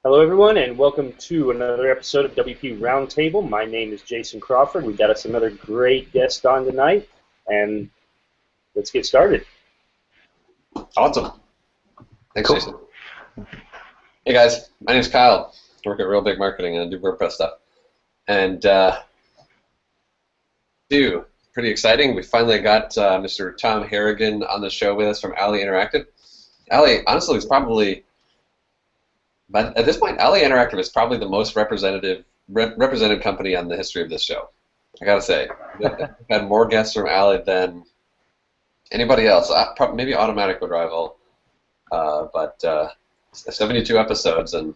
Hello, everyone, and welcome to another episode of WP Roundtable. My name is Jason Crawford. We got us another great guest on tonight, and let's get started. Awesome. Thanks, Cool. Jason. Hey, guys. My name's Kyle. I work at Real Big Marketing, and I do WordPress stuff. And, pretty exciting. We finally got Mr. Tom Harrigan on the show with us from Alley Interactive. Alley, honestly, is probably, but at this point, Alley Interactive is probably the most represented company on the history of this show. I gotta say, we've had more guests from Alley than anybody else. Maybe Automatic would rival, but 72 episodes, and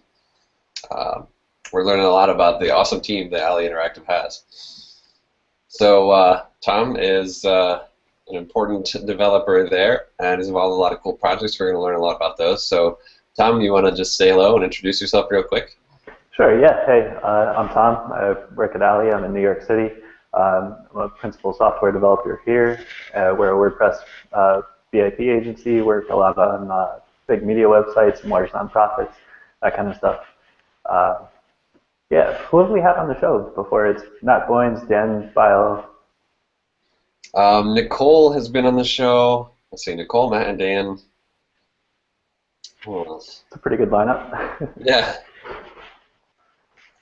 we're learning a lot about the awesome team that Alley Interactive has. So Tom is an important developer there and is involved in a lot of cool projects. We're going to learn a lot about those. So Tom, you want to just say hello and introduce yourself real quick? Sure, yeah. Hey, I'm Tom. I work at Alley. I'm in New York City. I'm a principal software developer here. We're a WordPress VIP agency. Work a lot on big media websites, large nonprofits, that kind of stuff. Yeah, who have we had on the show before? It's Matt Boynes, Dan Bile. Nicole has been on the show. Let's see, Nicole, Matt, and Dan. Who else? It's a pretty good lineup. Yeah.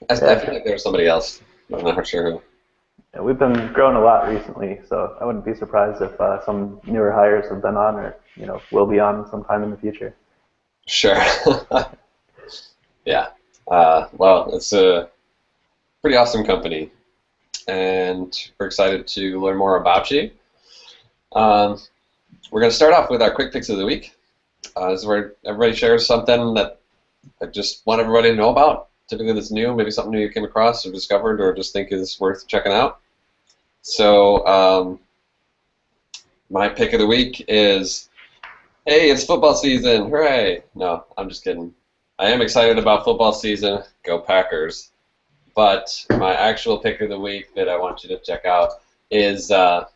I feel like there was somebody else, but I'm not sure who. Yeah, we've been growing a lot recently, so I wouldn't be surprised if some newer hires have been on or will be on sometime in the future. Sure. Yeah. Well, it's a pretty awesome company, and we're excited to learn more about you. We're going to start off with our quick picks of the week. This is where everybody shares something that I just want everybody to know about. Typically that's new, maybe something new you came across or discovered or just think is worth checking out. So my pick of the week is, hey, it's football season, hooray! No, I'm just kidding. I am excited about football season, go Packers. But my actual pick of the week that I want you to check out is a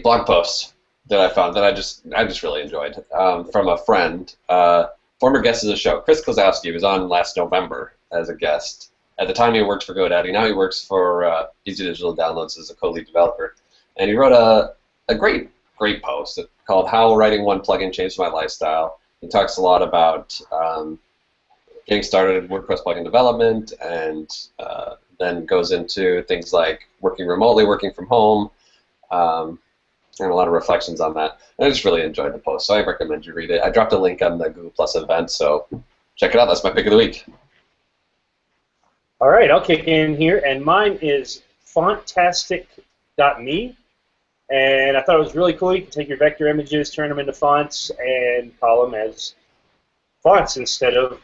blog post that I found that I just really enjoyed from a friend, former guest of the show, Chris Klosowski, was on last November as a guest. At the time he worked for GoDaddy. Now he works for Easy Digital Downloads as a co-lead developer. And he wrote a great post called How Writing One Plugin Changed My Lifestyle. He talks a lot about getting started in WordPress plugin development, and then goes into things like working remotely, working from home, and a lot of reflections on that. And I just really enjoyed the post, so I recommend you read it. I dropped a link on the Google Plus event, so check it out. That's my pick of the week. All right, I'll kick in here, and mine is fontastic.me. And I thought it was really cool. You can take your vector images, turn them into fonts, and call them as fonts instead of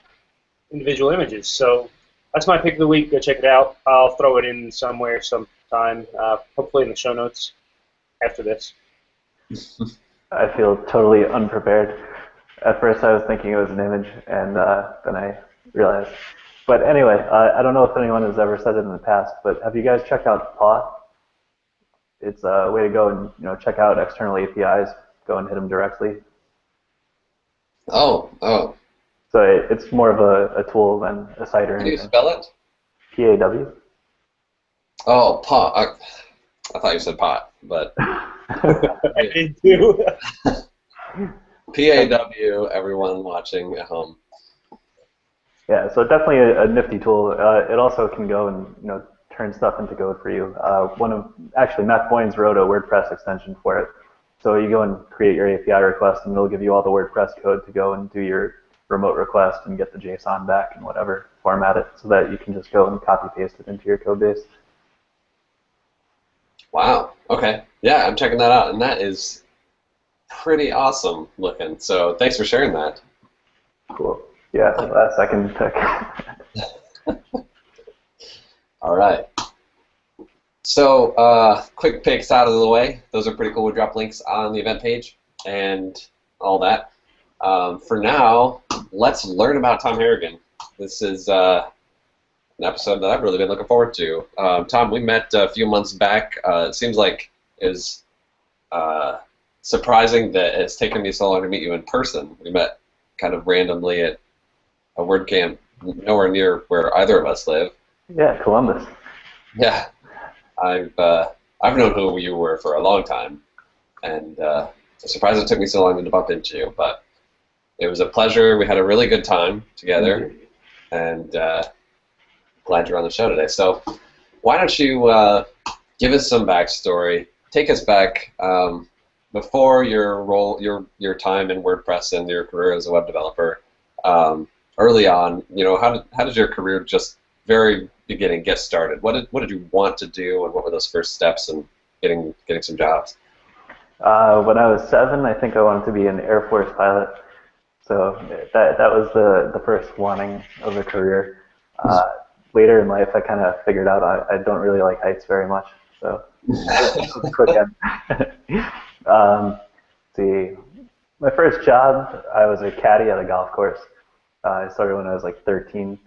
individual images. So that's my pick of the week. Go check it out. I'll throw it in somewhere sometime, hopefully in the show notes after this. I feel totally unprepared. At first I was thinking it was an image, and then I realized. But anyway, I don't know if anyone has ever said it in the past, but have you guys checked out Paw? It's a way to go and check out external APIs. Go and hit them directly. Oh. So it's more of a tool than a site or Can you anything. spell it? PAW. Oh, pot. I thought you said pot, but I did too. PAW, everyone watching at home. Yeah, so definitely a nifty tool. It also can go and turn stuff into code for you. Actually, Matt Boynes wrote a WordPress extension for it. So you go and create your API request, and it'll give you all the WordPress code to go and do your remote request and get the JSON back and whatever, format it so that you can just go and copy paste it into your code base. Wow. Okay. Yeah, I'm checking that out, and that is pretty awesome looking. So thanks for sharing that. Cool. Yeah, second pick. All right. So quick picks out of the way. Those are pretty cool. We'll drop links on the event page and all that. For now, let's learn about Tom Harrigan. This is an episode that I've really been looking forward to. Tom, we met a few months back. It seems like it was surprising that it's taken me so long to meet you in person. We met kind of randomly at a WordCamp nowhere near where either of us live. Yeah, Columbus. Yeah, I've known who you were for a long time, and it's a surprise it took me so long to bump into you. But it was a pleasure. We had a really good time together, and glad you're on the show today. So, why don't you give us some backstory? Take us back before your time in WordPress and your career as a web developer. Early on, how did your career just very beginning get started? What did you want to do, and what were those first steps in getting some jobs? When I was 7, I think I wanted to be an Air Force pilot. So that was the first wanting of a career. Later in life, I kind of figured out I don't really like heights very much. So quick end. See, my first job, I was a caddy at a golf course. I started when I was like 13,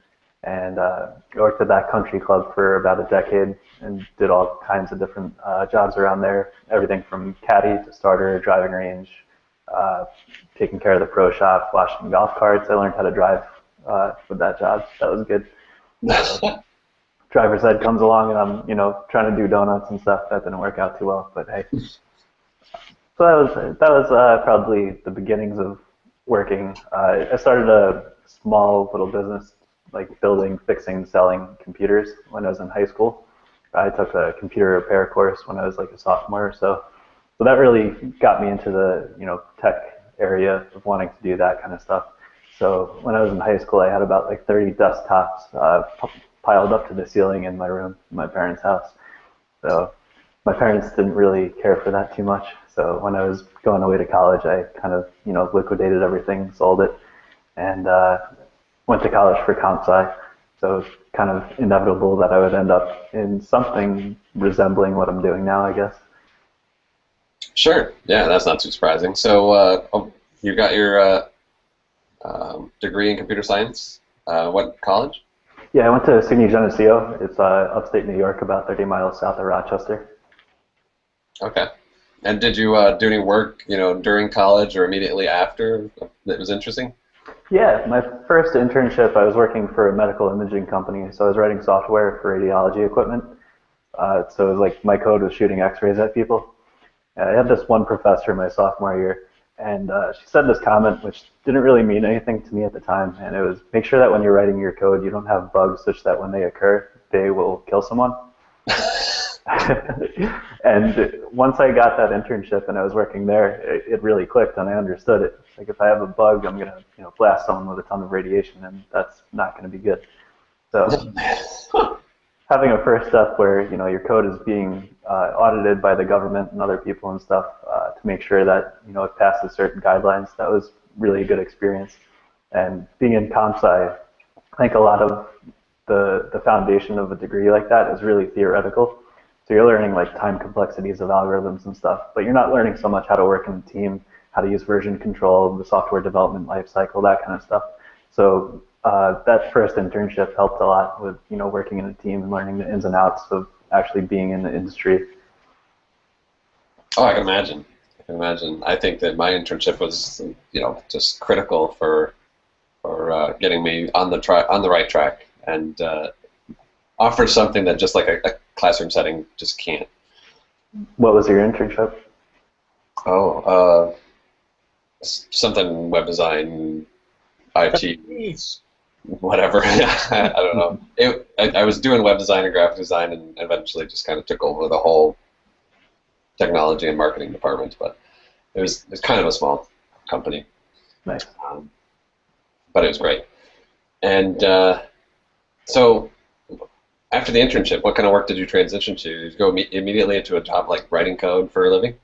and I worked at that country club for about a decade and did all kinds of different jobs around there. Everything from caddy to starter, driving range, taking care of the pro shop, washing golf carts. I learned how to drive with that job. That was good. Driver's ed comes along, and I'm trying to do donuts and stuff. That didn't work out too well, but hey. So that was probably the beginnings of working. I started a small little business, like building, fixing, selling computers when I was in high school. I took a computer repair course when I was like a sophomore or so. So that really got me into the tech area of wanting to do that kind of stuff. So when I was in high school, I had about like 30 desktops piled up to the ceiling in my room in my parents' house. So my parents didn't really care for that too much. So when I was going away to college, I kind of liquidated everything, sold it, and went to college for comp sci. So it was kind of inevitable that I would end up in something resembling what I'm doing now, I guess. Sure. Yeah, that's not too surprising. So you got your degree in computer science. What college? Yeah, I went to SUNY Geneseo. It's upstate New York, about 30 miles south of Rochester. Okay. And did you do any work, during college or immediately after that was interesting? Yeah, my first internship, I was working for a medical imaging company, so I was writing software for radiology equipment. So it was like my code was shooting x-rays at people. I had this one professor my sophomore year, and she said this comment which didn't really mean anything to me at the time, and it was, make sure that when you're writing your code, you don't have bugs such that when they occur, they will kill someone. And once I got that internship and I was working there, it really clicked and I understood it. Like if I have a bug, I'm gonna blast someone with a ton of radiation, and that's not gonna be good. So having a first step where your code is being audited by the government and other people and stuff to make sure that it passes certain guidelines, that was really a good experience. And being in comp sci, I think a lot of the foundation of a degree like that is really theoretical. So you're learning like time complexities of algorithms and stuff, but you're not learning so much how to work in a team, how to use version control, the software development lifecycle, that kind of stuff. So that first internship helped a lot with working in a team and learning the ins and outs of actually being in the industry. Oh, I can imagine. I think that my internship was just critical for getting me on the right track, and offers something that just like a classroom setting just can't. What was your internship? Oh, something web design, IT, whatever. I don't know. I was doing web design and graphic design, and eventually just kind of took over the whole technology and marketing department. But it was kind of a small company. Nice. But it was great. And so after the internship, what kind of work did you transition to? Did you go immediately into a job like writing code for a living?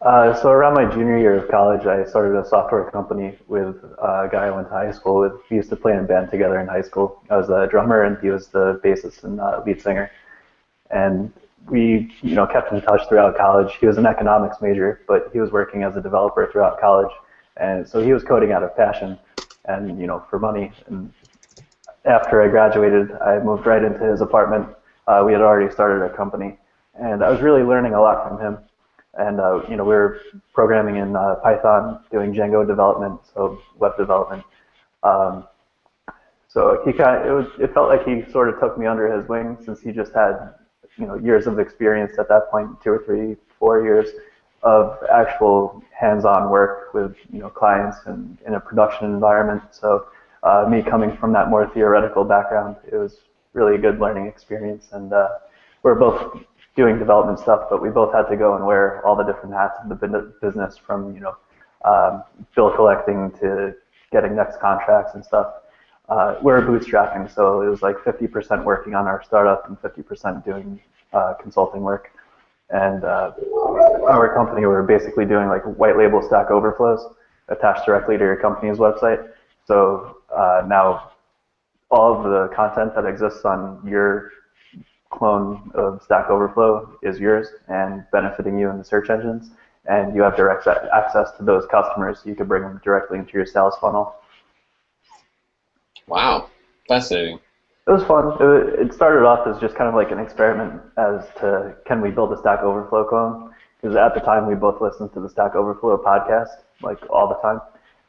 So around my junior year of college, I started a software company with a guy I went to high school with. We used to play in a band together in high school. I was the drummer and he was the bassist and lead singer. And we, kept in touch throughout college. He was an economics major, but he was working as a developer throughout college. And so he was coding out of passion and, for money. And after I graduated, I moved right into his apartment. We had already started a company, and I was really learning a lot from him. And we were programming in Python, doing Django development, so web development. So it felt like he sort of took me under his wing since he just had, years of experience at that point, 2 or 3, 4 years of actual hands-on work with, clients and in a production environment. So me coming from that more theoretical background, it was really a good learning experience. And we're both doing development stuff, but we both had to go and wear all the different hats of the business, from bill collecting to getting next contracts and stuff. We're bootstrapping, so it was like 50% working on our startup and 50% doing consulting work. And our company, we're basically doing like white label Stack Overflows attached directly to your company's website. So now all of the content that exists on your clone of Stack Overflow is yours and benefiting you in the search engines. And you have direct access to those customers, so you can bring them directly into your sales funnel. Wow, fascinating. It was fun. It started off as just kind of like an experiment as to, can we build a Stack Overflow clone? Because at the time we both listened to the Stack Overflow podcast like all the time,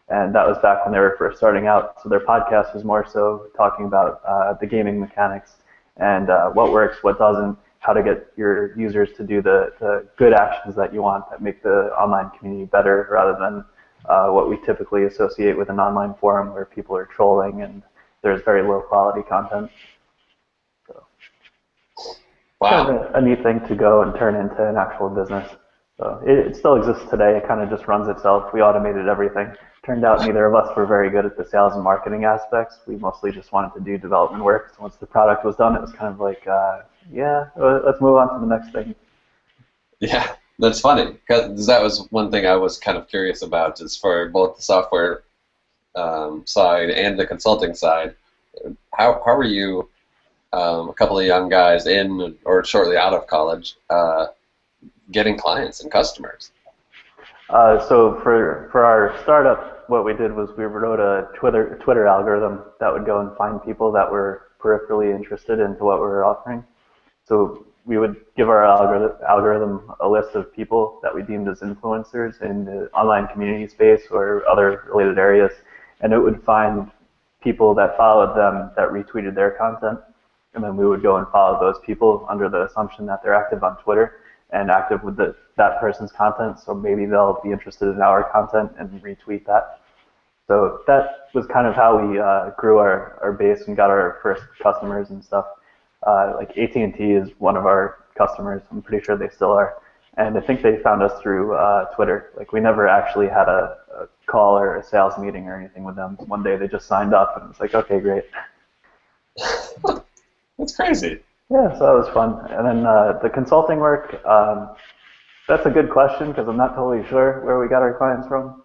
and that was back when they were first starting out. So their podcast was more so talking about the gaming mechanics and what works, what doesn't, how to get your users to do the good actions that you want that make the online community better, rather than what we typically associate with an online forum where people are trolling and there's very low quality content. So, wow. Kind of a neat thing to go and turn into an actual business. So it still exists today. It kind of just runs itself. We automated everything. Turned out neither of us were very good at the sales and marketing aspects. We mostly just wanted to do development work. So once the product was done, it was kind of like, yeah, let's move on to the next thing. Yeah, that's funny, because that was one thing I was kind of curious about, is for both the software side and the consulting side. How were you, a couple of young guys in or shortly out of college, getting clients and customers? So for our startup, what we did was we wrote a Twitter algorithm that would go and find people that were peripherally interested into what we were offering. So we would give our algorithm a list of people that we deemed as influencers in the online community space or other related areas, and it would find people that followed them that retweeted their content, and then we would go and follow those people under the assumption that they're active on Twitter and active with that person's content, so maybe they'll be interested in our content and retweet that. So that was kind of how we grew our base and got our first customers and stuff. Like AT&T is one of our customers. I'm pretty sure they still are. And I think they found us through Twitter. Like, we never actually had a call or a sales meeting or anything with them. One day they just signed up, and it's like, okay, great. That's crazy. Yeah, so that was fun. And then the consulting work, that's a good question, because I'm not totally sure where we got our clients from.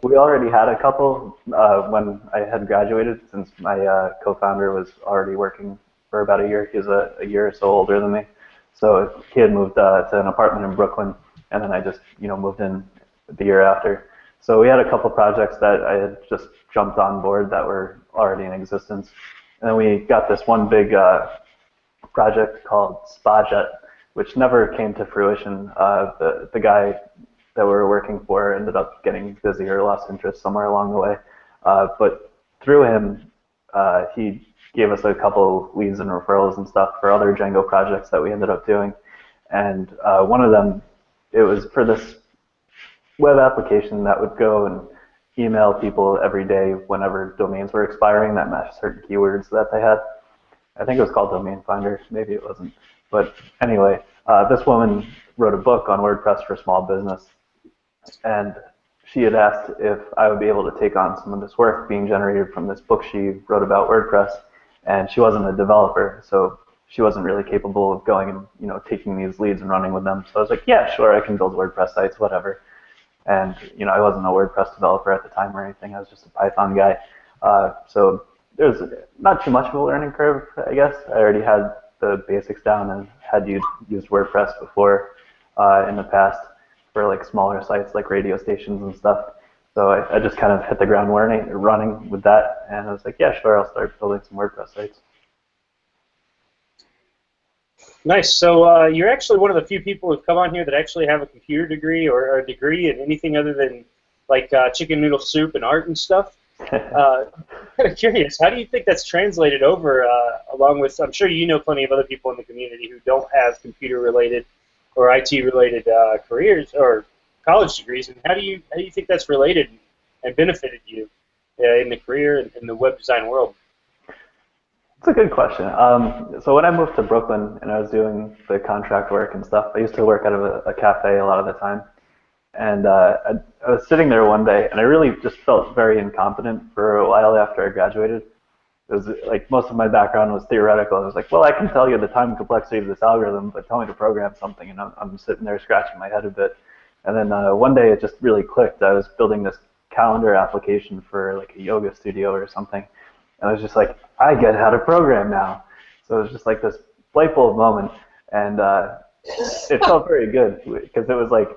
We already had a couple when I had graduated, since my co-founder was already working for about a year. He was a year or so older than me. So he had moved to an apartment in Brooklyn, and then I just moved in the year after. So we had a couple projects that I had just jumped on board that were already in existence. And then we got this one big project called SpaJet, which never came to fruition. The guy that we were working for ended up getting busy or lost interest somewhere along the way. But through him, he gave us a couple leads and referrals and stuff for other Django projects that we ended up doing. And one of them, it was for this web application that would go and email people every day whenever domains were expiring that matched certain keywords that they had. I think it was called Domain Finder. Maybe it wasn't. But anyway, this woman wrote a book on WordPress for small business. And she had asked if I would be able to take on some of this work being generated from this book she wrote about WordPress. And she wasn't a developer, so she wasn't really capable of going and taking these leads and running with them. So I was like, yeah, sure, I can build WordPress sites, whatever. And I wasn't a WordPress developer at the time or anything. I was just a Python guy. So there was not too much of a learning curve, I guess. I already had the basics down and had used WordPress before in the past for like smaller sites like radio stations and stuff. So I just kind of hit the ground running with that, and I was like, yeah, sure, I'll start building some WordPress sites. Nice. So you're actually one of the few people who've come on here that actually have a computer degree or a degree in anything other than like chicken noodle soup and art and stuff. kind of curious. How do you think that's translated over, along with, I'm sure you know plenty of other people in the community who don't have computer-related or IT-related careers or college degrees, and how do you think that's related and benefited you in the career and in the web design world? It's a good question. So when I moved to Brooklyn and I was doing the contract work and stuff, I used to work out of a cafe a lot of the time. And I was sitting there one day, and I really just felt very incompetent for a while after I graduated. It was like most of my background was theoretical. I was like, well, I can tell you the time complexity of this algorithm, but tell me to program something, and I'm sitting there scratching my head a bit. And then one day it just really clicked. I was building this calendar application for like a yoga studio or something. And I was just like, I get how to program now. So it was just like this light bulb moment, and it felt very good because it was like,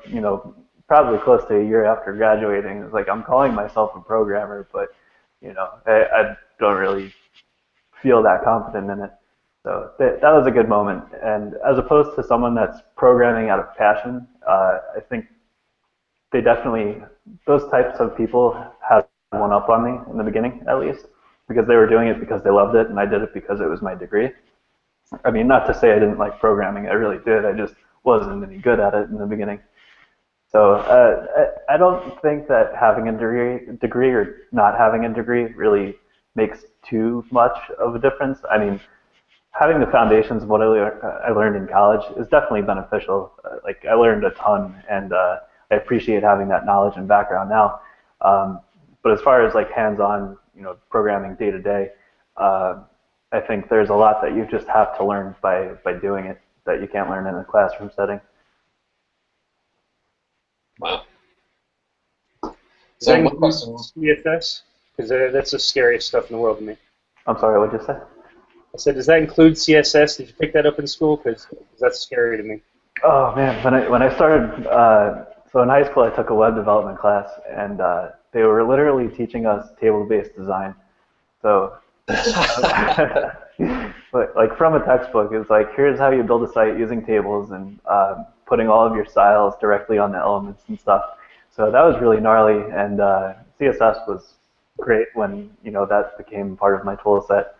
probably close to a year after graduating. It was like, I'm calling myself a programmer, but I don't really feel that confident in it. So that was a good moment. And as opposed to someone that's programming out of passion, I think those types of people had one up on me in the beginning, at least, because they were doing it because they loved it, and I did it because it was my degree. I mean, not to say I didn't like programming, I really did. I just wasn't any good at it in the beginning. So I don't think that having a degree or not having a degree really makes too much of a difference. I mean, having the foundations of what I learned in college is definitely beneficial. Like, I learned a ton, and I appreciate having that knowledge and background now. But as far as like hands-on, programming day to day, I think there's a lot that you just have to learn by doing it that you can't learn in a classroom setting. Wow. So one question. CSS? Because that's the scariest stuff in the world to me. I'm sorry, what did you say? I said, does that include CSS? Did you pick that up in school? Because that's scary to me. Oh man, when I started, so in high school I took a web development class, and they were literally teaching us table-based design. So, but like from a textbook, it's like, here's how you build a site using tables and putting all of your styles directly on the elements and stuff. So that was really gnarly, and CSS was great when that became part of my tool set.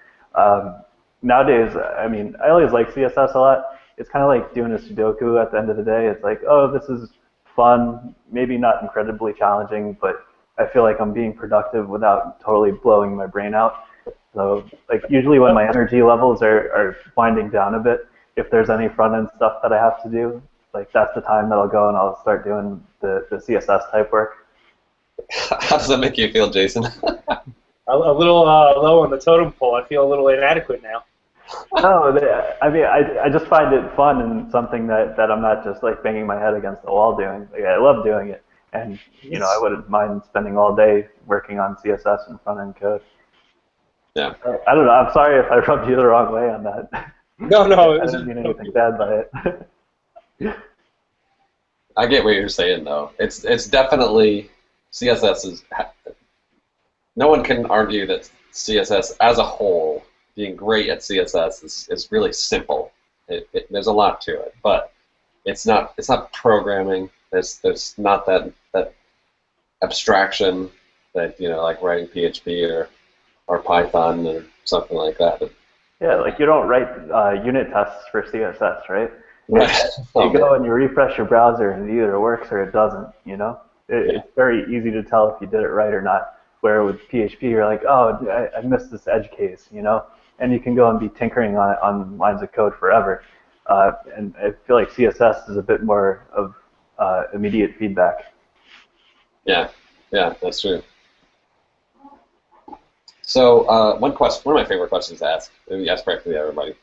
Nowadays, I mean, I always like CSS a lot. It's kind of like doing a Sudoku at the end of the day. It's like, oh, this is fun, maybe not incredibly challenging, but I feel like I'm being productive without totally blowing my brain out. So like usually when my energy levels are winding down a bit, if there's any front-end stuff that I have to do, like that's the time that I'll go and I'll start doing the CSS type work. How does that make you feel, Jason? A little low on the totem pole. I feel a little inadequate now. No, I mean, I just find it fun and something that I'm not just like banging my head against the wall doing. Like, I love doing it, and I wouldn't mind spending all day working on CSS and front-end code. Yeah. I don't know. I'm sorry if I rubbed you the wrong way on that. No, I didn't mean anything bad by it. I get what you're saying, though. It's definitely CSS is. No one can argue that CSS as a whole, being great at CSS is really simple. There's a lot to it, but it's not programming. There's not that abstraction that like writing PHP or Python or something like that. Yeah, like you don't write unit tests for CSS, right? Right. You go and you refresh your browser and it either works or it doesn't, It's very easy to tell if you did it right or not. Where with PHP, you're like, oh, I missed this edge case, And you can go and be tinkering on lines of code forever. And I feel like CSS is a bit more of immediate feedback. Yeah, that's true. So one of my favorite questions to ask, we ask practically everybody.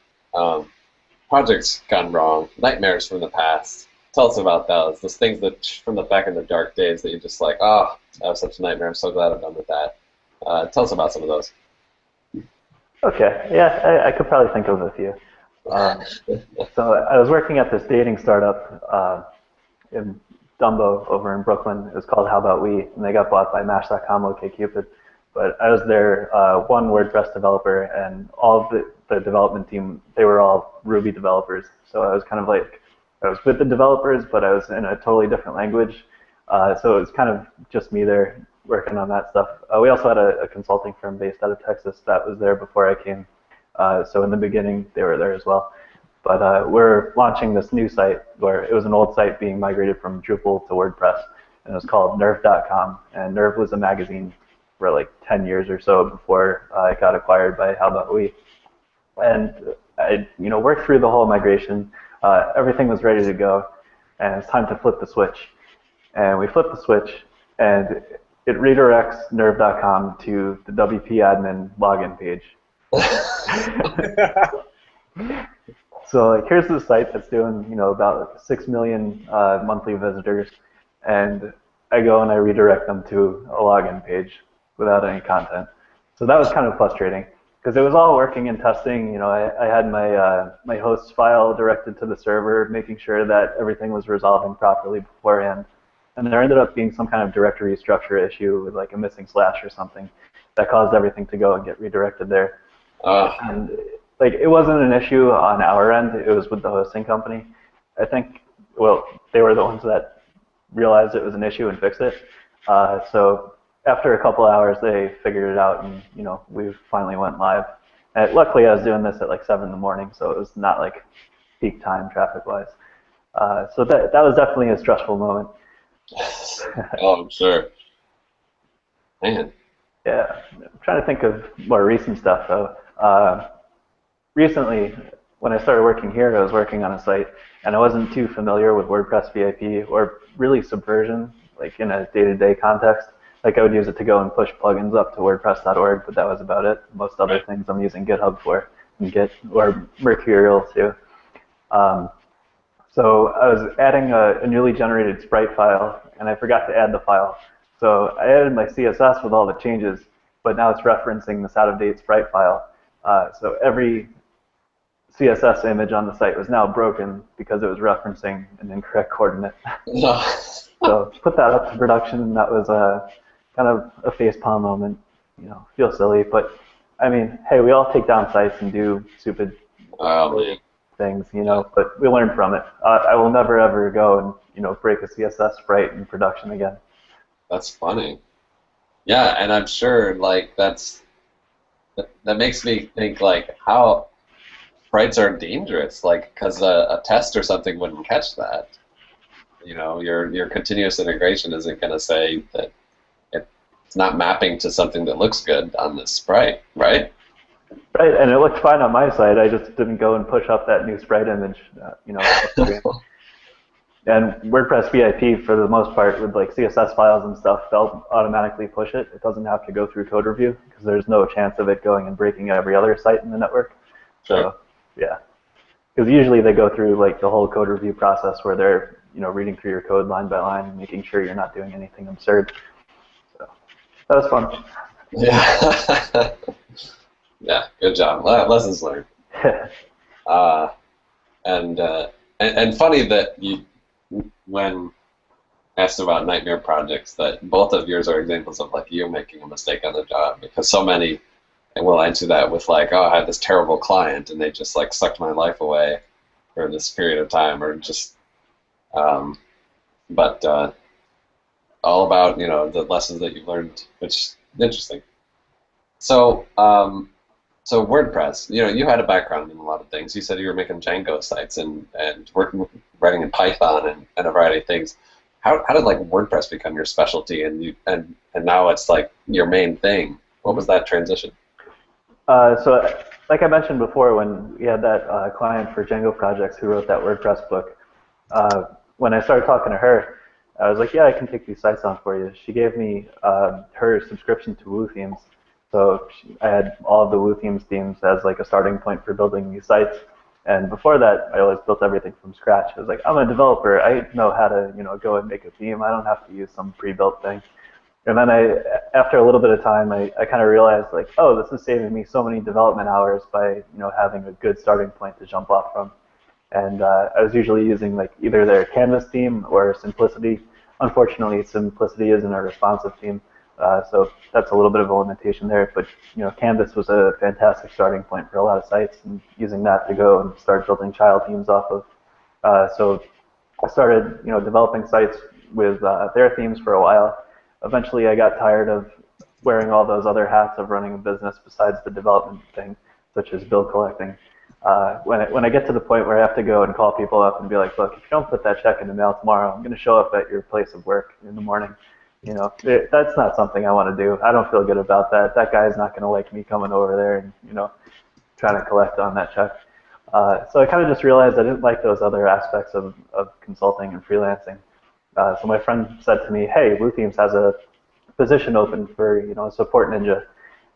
Projects gone wrong, nightmares from the past. Tell us about those things that from the back in the dark days that you're just like, oh, that was such a nightmare. I'm so glad I'm done with that. Tell us about some of those. Okay, yeah, I could probably think of a few. So I was working at this dating startup in Dumbo over in Brooklyn. It was called How About We, and they got bought by Match.com, OkCupid. But I was their one WordPress developer, and all of the development team, they were all Ruby developers. So I was kind of like, I was with the developers, but I was in a totally different language. So it was kind of just me there working on that stuff. We also had a consulting firm based out of Texas that was there before I came. So in the beginning, they were there as well. But we're launching this new site where it was an old site being migrated from Drupal to WordPress, and it was called Nerve.com. And Nerve was a magazine for like 10 years or so before it got acquired by How About We. And I, worked through the whole migration. Everything was ready to go, and it's time to flip the switch. And we flip the switch, and it redirects Nerve.com to the WP admin login page. So like, here's the site that's doing about 6 million monthly visitors, and I go and I redirect them to a login page without any content. So that was kind of frustrating because it was all working and testing. I had my host file directed to the server, making sure that everything was resolving properly beforehand. And there ended up being some kind of directory structure issue with like a missing slash or something that caused everything to go and get redirected there. And like, it wasn't an issue on our end, it was with the hosting company. I think, well, they were the ones that realized it was an issue and fixed it. So after a couple hours, they figured it out, and we finally went live. And luckily, I was doing this at like 7 in the morning, so it was not like peak time traffic-wise. So that was definitely a stressful moment. Oh, I'm sure. Man. Yeah, I'm trying to think of more recent stuff though. Recently, when I started working here, I was working on a site, and I wasn't too familiar with WordPress VIP or really Subversion, like in a day-to-day context. Like, I would use it to go and push plugins up to WordPress.org, but that was about it. Most other things I'm using GitHub for, and Git, or Mercurial too. So I was adding a newly generated sprite file, and I forgot to add the file. So I added my CSS with all the changes, but now it's referencing this out-of-date sprite file. So every CSS image on the site was now broken because it was referencing an incorrect coordinate. So put that up to production, and that was kind of a facepalm moment. Feel silly, but I mean, hey, we all take down sites and do stupid things, but we learn from it. I will never ever go and break a CSS sprite in production again. That's funny. Yeah, and I'm sure like that makes me think like how sprites are dangerous, like because a test or something wouldn't catch that. Your continuous integration isn't going to say that it's not mapping to something that looks good on this sprite, right? Right, and it looked fine on my side. I just didn't go and push up that new sprite image, And WordPress VIP, for the most part, with like CSS files and stuff, they'll automatically push it. It doesn't have to go through code review because there's no chance of it going and breaking every other site in the network. Sure. So, yeah, because usually they go through like the whole code review process where they're reading through your code line by line and making sure you're not doing anything absurd. So that was fun. Yeah. Yeah. Good job. Lessons learned. And funny that you, when asked about nightmare projects, that both of yours are examples of like you making a mistake on the job, because so many, and we'll answer that with like, oh, I had this terrible client and they just like sucked my life away for this period of time, or just, but all about the lessons that you've learned, which is interesting. So so WordPress, you had a background in a lot of things. You said you were making Django sites and writing in Python and a variety of things. How did like WordPress become your specialty and now it's like your main thing? What was that transition? So like I mentioned before, when we had that client for Django projects who wrote that WordPress book, when I started talking to her, I was like, yeah, I can take these sites on for you. She gave me her subscription to Woo Themes. So I had all of the Woo Themes themes as like a starting point for building these sites. And before that, I always built everything from scratch. I was like, I'm a developer. I know how to go and make a theme. I don't have to use some pre-built thing. And then after a little bit of time, I kind of realized like, oh, this is saving me so many development hours by having a good starting point to jump off from. And I was usually using like either their Canvas theme or Simplicity. Unfortunately, Simplicity isn't a responsive theme. So that's a little bit of a limitation there, but Canvas was a fantastic starting point for a lot of sites, and using that to go and start building child themes off of. So I started developing sites with their themes for a while. eventually I got tired of wearing all those other hats of running a business besides the development thing, such as bill collecting. When I get to the point where I have to go and call people up and be like, look, if you don't put that check in the mail tomorrow, I'm going to show up at your place of work in the morning. That's not something I want to do. I don't feel good about that. That guy's not going to like me coming over there and, trying to collect on that check. So I kind of just realized I didn't like those other aspects of consulting and freelancing. So my friend said to me, hey, WooThemes has a position open for, a support ninja.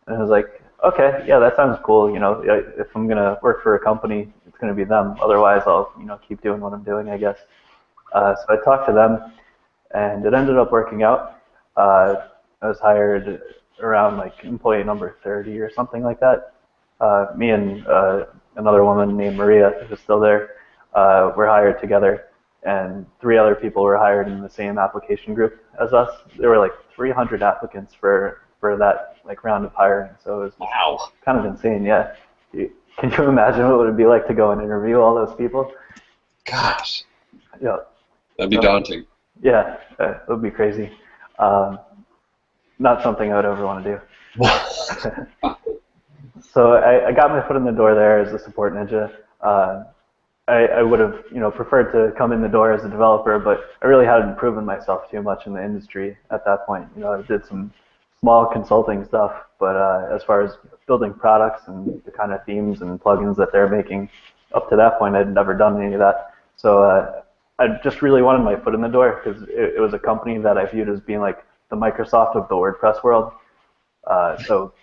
And I was like, okay, yeah, that sounds cool. If I'm going to work for a company, it's going to be them. Otherwise, I'll, keep doing what I'm doing, I guess. So I talked to them, and it ended up working out. I was hired around like employee number 30 or something like that. Me and another woman named Maria, who's still there, were hired together, and 3 other people were hired in the same application group as us. There were like 300 applicants for that like round of hiring, so it was kind of insane. Yeah, can you imagine what it would be like to go and interview all those people? Gosh. Yeah. That'd be daunting. Yeah, it would be crazy. Not something I would ever want to do. So I got my foot in the door there as a support ninja. I would have, preferred to come in the door as a developer, but I really hadn't proven myself too much in the industry at that point. I did some small consulting stuff, but as far as building products and the kind of themes and plugins that they're making, up to that point, I'd never done any of that. So I just really wanted my foot in the door because it was a company that I viewed as being like the Microsoft of the WordPress world. So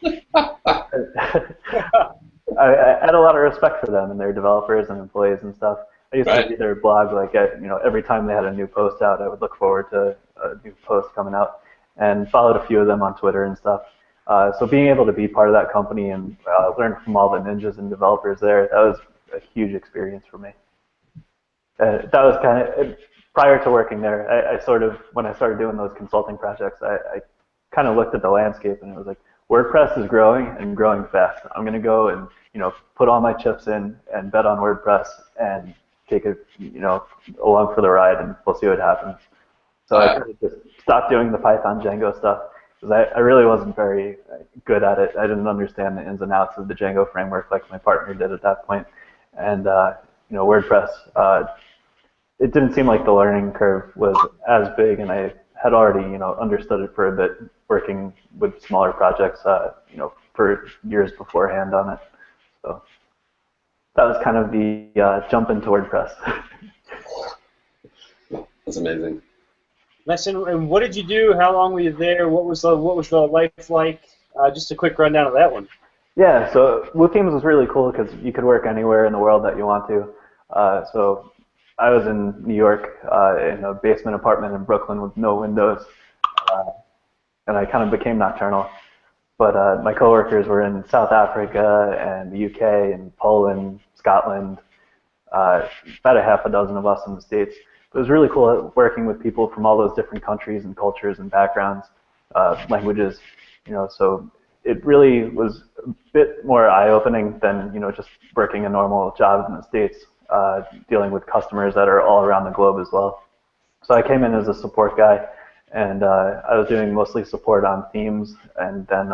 I had a lot of respect for them and their developers and employees and stuff. I used to read their blog like every time they had a new post out, I would look forward to a new post coming out, and followed a few of them on Twitter and stuff. So being able to be part of that company and learn from all the ninjas and developers there, that was a huge experience for me. That was kind of prior to working there. I sort of, when I started doing those consulting projects, I kind of looked at the landscape and it was like, WordPress is growing and growing fast. I'm going to go and put all my chips in and bet on WordPress and take it along for the ride, and we'll see what happens. So I kind of just stopped doing the Python Django stuff because I really wasn't very good at it. I didn't understand the ins and outs of the Django framework like my partner did at that point. And WordPress, it didn't seem like the learning curve was as big, and I had already understood it for a bit, working with smaller projects for years beforehand on it. So that was kind of the jump into WordPress. That's amazing. Nice. And what did you do? How long were you there? What was the life like? Just a quick rundown of that one. Yeah, so WooThemes was really cool because you could work anywhere in the world that you want to. So I was in New York in a basement apartment in Brooklyn with no windows, and I kind of became nocturnal. But my coworkers were in South Africa and the UK and Poland, Scotland, about a half a dozen of us in the States. It was really cool working with people from all those different countries and cultures and backgrounds, languages. So it really was a bit more eye-opening than just working a normal job in the States, dealing with customers that are all around the globe as well. So I came in as a support guy, and I was doing mostly support on themes, and then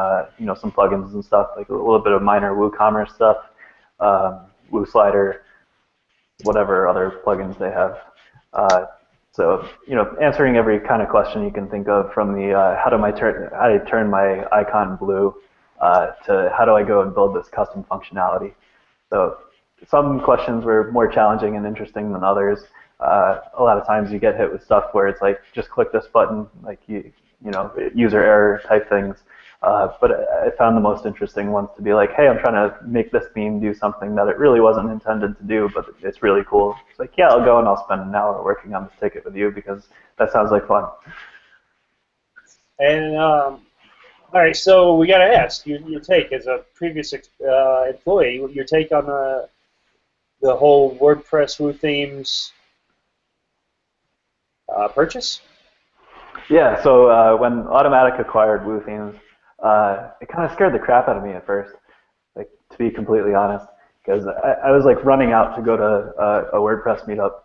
some plugins and stuff, like a little bit of minor WooCommerce stuff, WooSlider, whatever other plugins they have. So answering every kind of question you can think of, from the how do I turn my icon blue to how do I go and build this custom functionality. So some questions were more challenging and interesting than others. A lot of times you get hit with stuff where it's like, just click this button, like user error type things. But I found the most interesting ones to be like, hey, I'm trying to make this theme do something that it really wasn't intended to do, but it's really cool. It's like, yeah, I'll go and I'll spend an hour working on this ticket with you because that sounds like fun. And all right, so we got to ask your take as a previous employee, your take on the whole WordPress WooThemes purchase? Yeah, so when Automatic acquired WooThemes, it kind of scared the crap out of me at first, like, to be completely honest, because I was like running out to go to a WordPress meetup,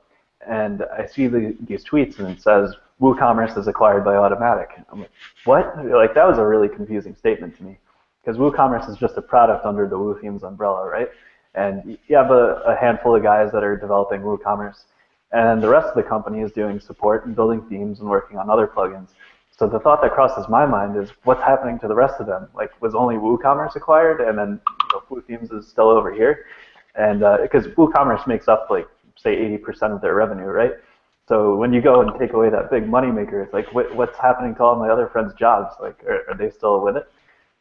and I see these tweets, and it says WooCommerce is acquired by Automatic. I'm like, what? Like, that was a really confusing statement to me, because WooCommerce is just a product under the WooThemes umbrella, right? And you have a handful of guys that are developing WooCommerce, and the rest of the company is doing support and building themes and working on other plugins. So the thought that crosses my mind is, what's happening to the rest of them? Like, was only WooCommerce acquired, and then WooThemes is still over here? And because WooCommerce makes up, like, say 80% of their revenue, right? So when you go and take away that big moneymaker, it's like, what's happening to all my other friends' jobs? Like, are they still with it?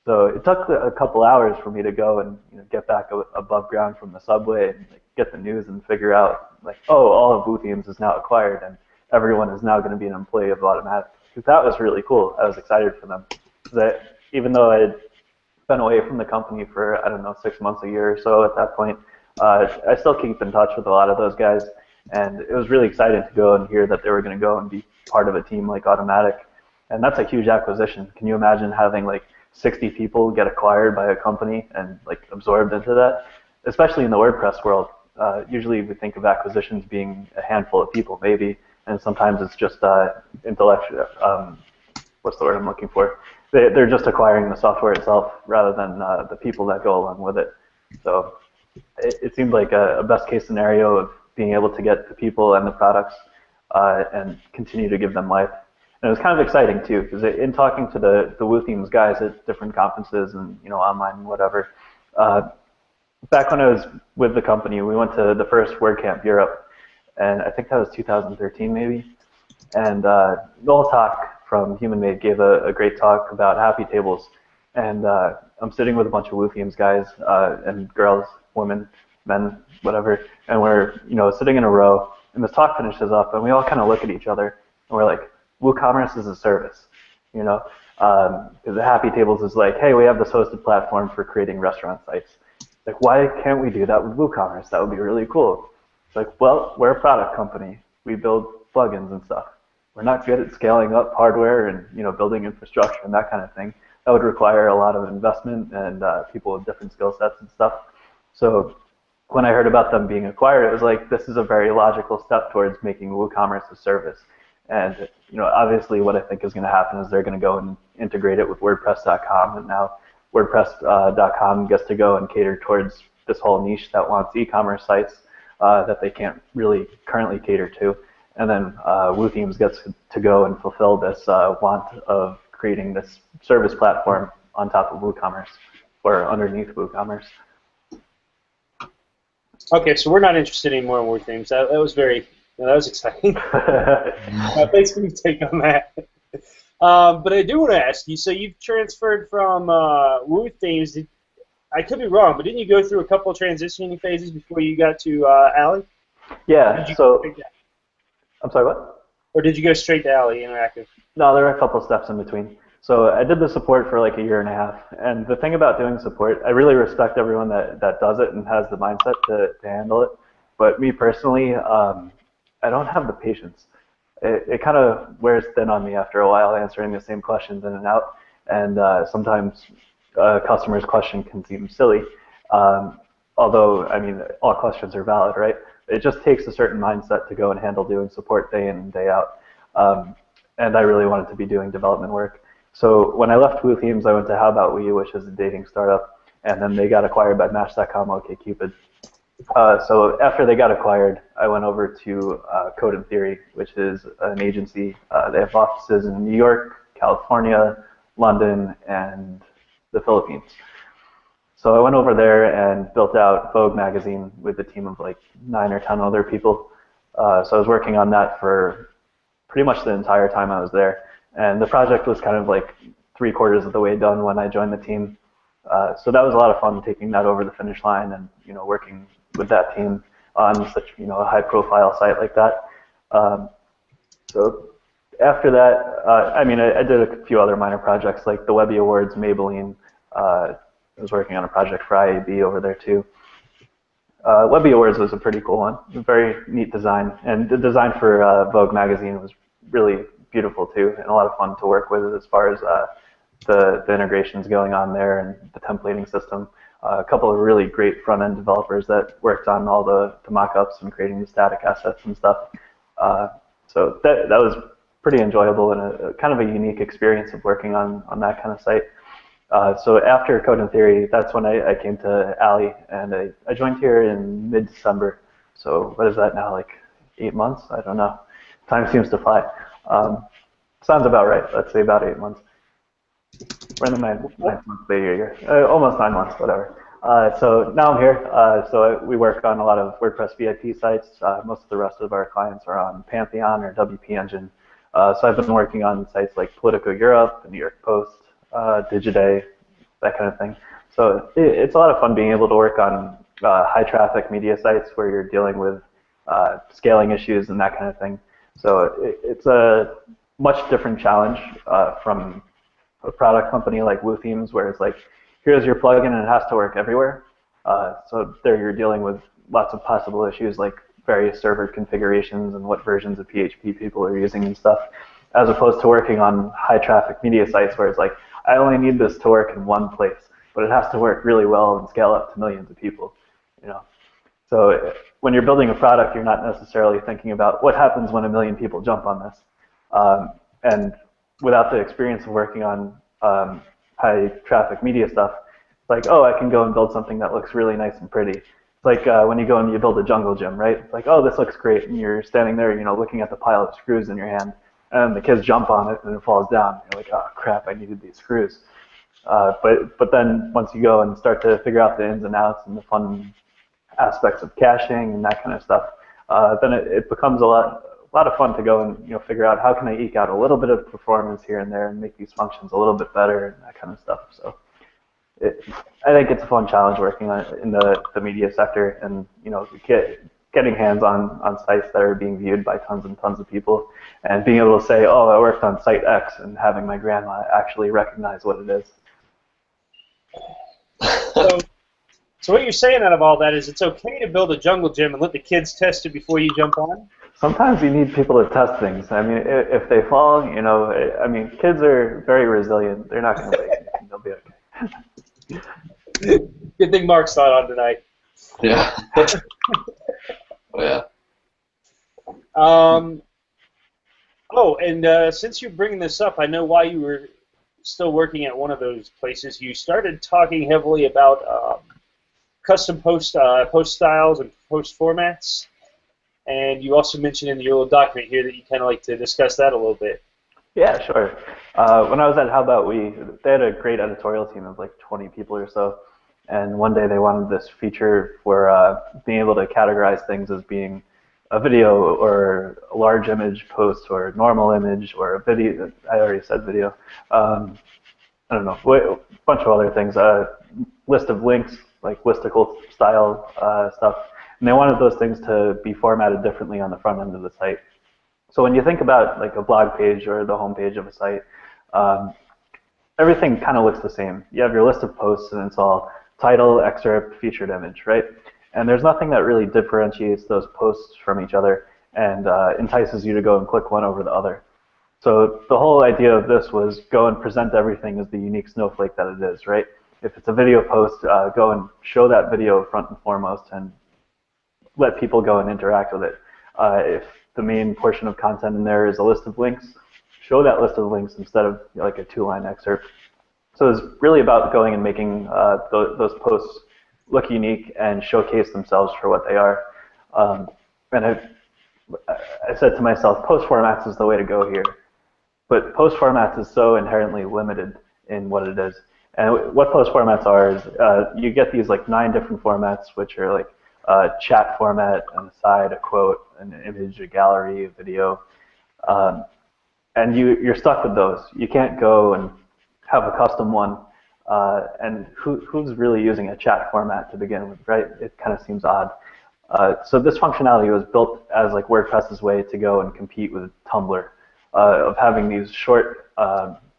So it took a couple hours for me to go and get back above ground from the subway and get the news and figure out, like, oh, all of WooThemes is now acquired and everyone is now going to be an employee of Automatic. Because that was really cool. I was excited for them. Even though I had been away from the company for, I don't know, 6 months, a year or so at that point, I still keep in touch with a lot of those guys. And it was really exciting to go and hear that they were going to go and be part of a team like Automatic. And that's a huge acquisition. Can you imagine having like 60 people get acquired by a company and like absorbed into that? Especially in the WordPress world. Usually we think of acquisitions being a handful of people maybe, and sometimes it's just intellectual, what's the word I'm looking for? They're just acquiring the software itself rather than the people that go along with it. So it seemed like a best case scenario of being able to get the people and the products and continue to give them life. And it was kind of exciting too, because in talking to the WooThemes guys at different conferences and online and whatever, back when I was with the company, we went to the first WordCamp Europe, and I think that was 2013 maybe. And Noel Talk from Human Made gave a great talk about happy tables. And I'm sitting with a bunch of WooThemes guys and girls, women, men, whatever, and we're sitting in a row, and this talk finishes up, and we all kind of look at each other, and we're like, WooCommerce is a service, because the Happy Tables is like, hey, we have this hosted platform for creating restaurant sites. Like, why can't we do that with WooCommerce? That would be really cool. It's like, well, we're a product company. We build plugins and stuff. We're not good at scaling up hardware and building infrastructure and that kind of thing. That would require a lot of investment and people with different skill sets and stuff. So when I heard about them being acquired, it was like, this is a very logical step towards making WooCommerce a service. And obviously what I think is going to happen is they're going to go and integrate it with WordPress.com, and now WordPress.com gets to go and cater towards this whole niche that wants e-commerce sites that they can't really currently cater to. And then WooThemes gets to go and fulfill this want of creating this service platform on top of WooCommerce, or underneath WooCommerce. Okay, so we're not interested anymore in WordThemes. That was that was exciting. Thanks for your take on that. But I do want to ask you, so you've transferred from WooThemes. I could be wrong, but didn't you go through a couple of transitioning phases before you got to Alley? Yeah, so... I'm sorry, what? Or did you go straight to Alley Interactive? No, there are a couple of steps in between. So I did the support for like a year and a half. And the thing about doing support, I really respect everyone that does it and has the mindset to handle it. But me personally, I don't have the patience. It kind of wears thin on me after a while, answering the same questions in and out. And sometimes a customer's question can seem silly. Although, I mean, all questions are valid, right? It just takes a certain mindset to go and handle doing support day in and day out. And I really wanted to be doing development work. So when I left WooThemes, I went to How About We, which is a dating startup, and then they got acquired by Match.com, OkCupid. So after they got acquired, I went over to Code and Theory, which is an agency. They have offices in New York, California, London, and the Philippines. So I went over there and built out Vogue magazine with a team of like 9 or 10 other people. So I was working on that for pretty much the entire time I was there. And the project was kind of like 3/4 of the way done when I joined the team. So that was a lot of fun, taking that over the finish line and working with that team on such a high-profile site like that. So after that, I mean, I did a few other minor projects like the Webby Awards, Maybelline. I was working on a project for IAB over there too. Webby Awards was a pretty cool one, very neat design, and the design for Vogue magazine was really beautiful too, and a lot of fun to work with as far as the integrations going on there and the templating system. A couple of really great front-end developers that worked on all the mock-ups and creating the static assets and stuff. So that was pretty enjoyable and a kind of a unique experience of working on that kind of site. So after Code and Theory, that's when I came to Alley, and I joined here in mid-December. So what is that now, like 8 months? I don't know. Time seems to fly. Sounds about right. Let's say about 8 months. We're in the ninth month of the year. Almost 9 months, whatever. So now I'm here. We work on a lot of WordPress VIP sites. Most of the rest of our clients are on Pantheon or WP Engine. So I've been working on sites like Politico Europe, the New York Post, Digiday, that kind of thing. So it's a lot of fun being able to work on high traffic media sites where you're dealing with scaling issues and that kind of thing. So it's a much different challenge from a product company like WooThemes, where it's like, here's your plugin and it has to work everywhere. So there you're dealing with lots of possible issues like various server configurations and what versions of PHP people are using and stuff, as opposed to working on high traffic media sites where it's like, I only need this to work in one place, but it has to work really well and scale up to millions of people. So when you're building a product, you're not necessarily thinking about what happens when 1 million people jump on this. And without the experience of working on high traffic media stuff, it's like, oh, I can go and build something that looks really nice and pretty. It's like when you go and you build a jungle gym, right? It's like, oh, this looks great, and you're standing there, looking at the pile of screws in your hand, and the kids jump on it and it falls down. You're like, oh crap, I needed these screws. But then once you go and start to figure out the ins and outs and the fun aspects of caching and that kind of stuff, then it becomes a lot of fun to go and figure out how can I eke out a little bit of performance here and there and make these functions a little bit better and that kind of stuff. So I think it's a fun challenge working in the media sector, and getting hands on sites that are being viewed by tons and tons of people, and being able to say, oh, I worked on site X, and having my grandma actually recognize what it is. So what you're saying out of all that is it's okay to build a jungle gym and let the kids test it before you jump on? Sometimes you need people to test things. I mean, if they fall, kids are very resilient. They're not going to break anything. They'll be okay. Good thing Mark's not on tonight. Yeah. Oh, yeah. Since you're bringing this up, I know why you were still working at one of those places. You started talking heavily about custom post styles and post formats, and you also mentioned in your little document here that you kind of like to discuss that a little bit. Yeah, sure. When I was at How About We, they had a great editorial team of like 20 people or so, and one day they wanted this feature for being able to categorize things as being a video or a large image post or a normal image or a video. I already said video. I don't know, a bunch of other things. List of links, like listicle style stuff. And they wanted those things to be formatted differently on the front end of the site. So when you think about like a blog page or the home page of a site, everything kind of looks the same. You have your list of posts, and it's all title, excerpt, featured image, right? And there's nothing that really differentiates those posts from each other and entices you to go and click one over the other. So the whole idea of this was go and present everything as the unique snowflake that it is, right? If it's a video post, go and show that video front and foremost and let people go and interact with it. If the main portion of content in there is a list of links, show that list of links instead of like a 2-line excerpt. So it's really about going and making those posts look unique and showcase themselves for what they are. And I said to myself, post formats is the way to go here. But post formats is so inherently limited in what it is. And what post formats are is you get these like 9 different formats, which are like a chat format, an aside, a quote, an image, a gallery, a video. And you're stuck with those. You can't go and have a custom one. And who's really using a chat format to begin with, right? It kind of seems odd. So this functionality was built as like WordPress's way to go and compete with Tumblr, of having these short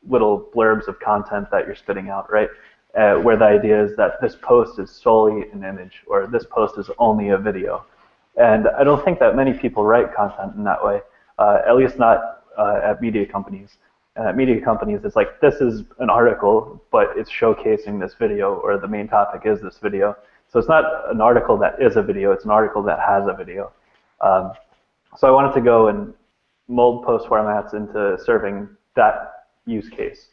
little blurbs of content that you're spitting out, right? Where the idea is that this post is solely an image, or this post is only a video. And I don't think that many people write content in that way, at least not at media companies. And at media companies, it's like, this is an article, but it's showcasing this video, or the main topic is this video. So it's not an article that is a video, it's an article that has a video. So I wanted to go and mold post formats into serving that use case.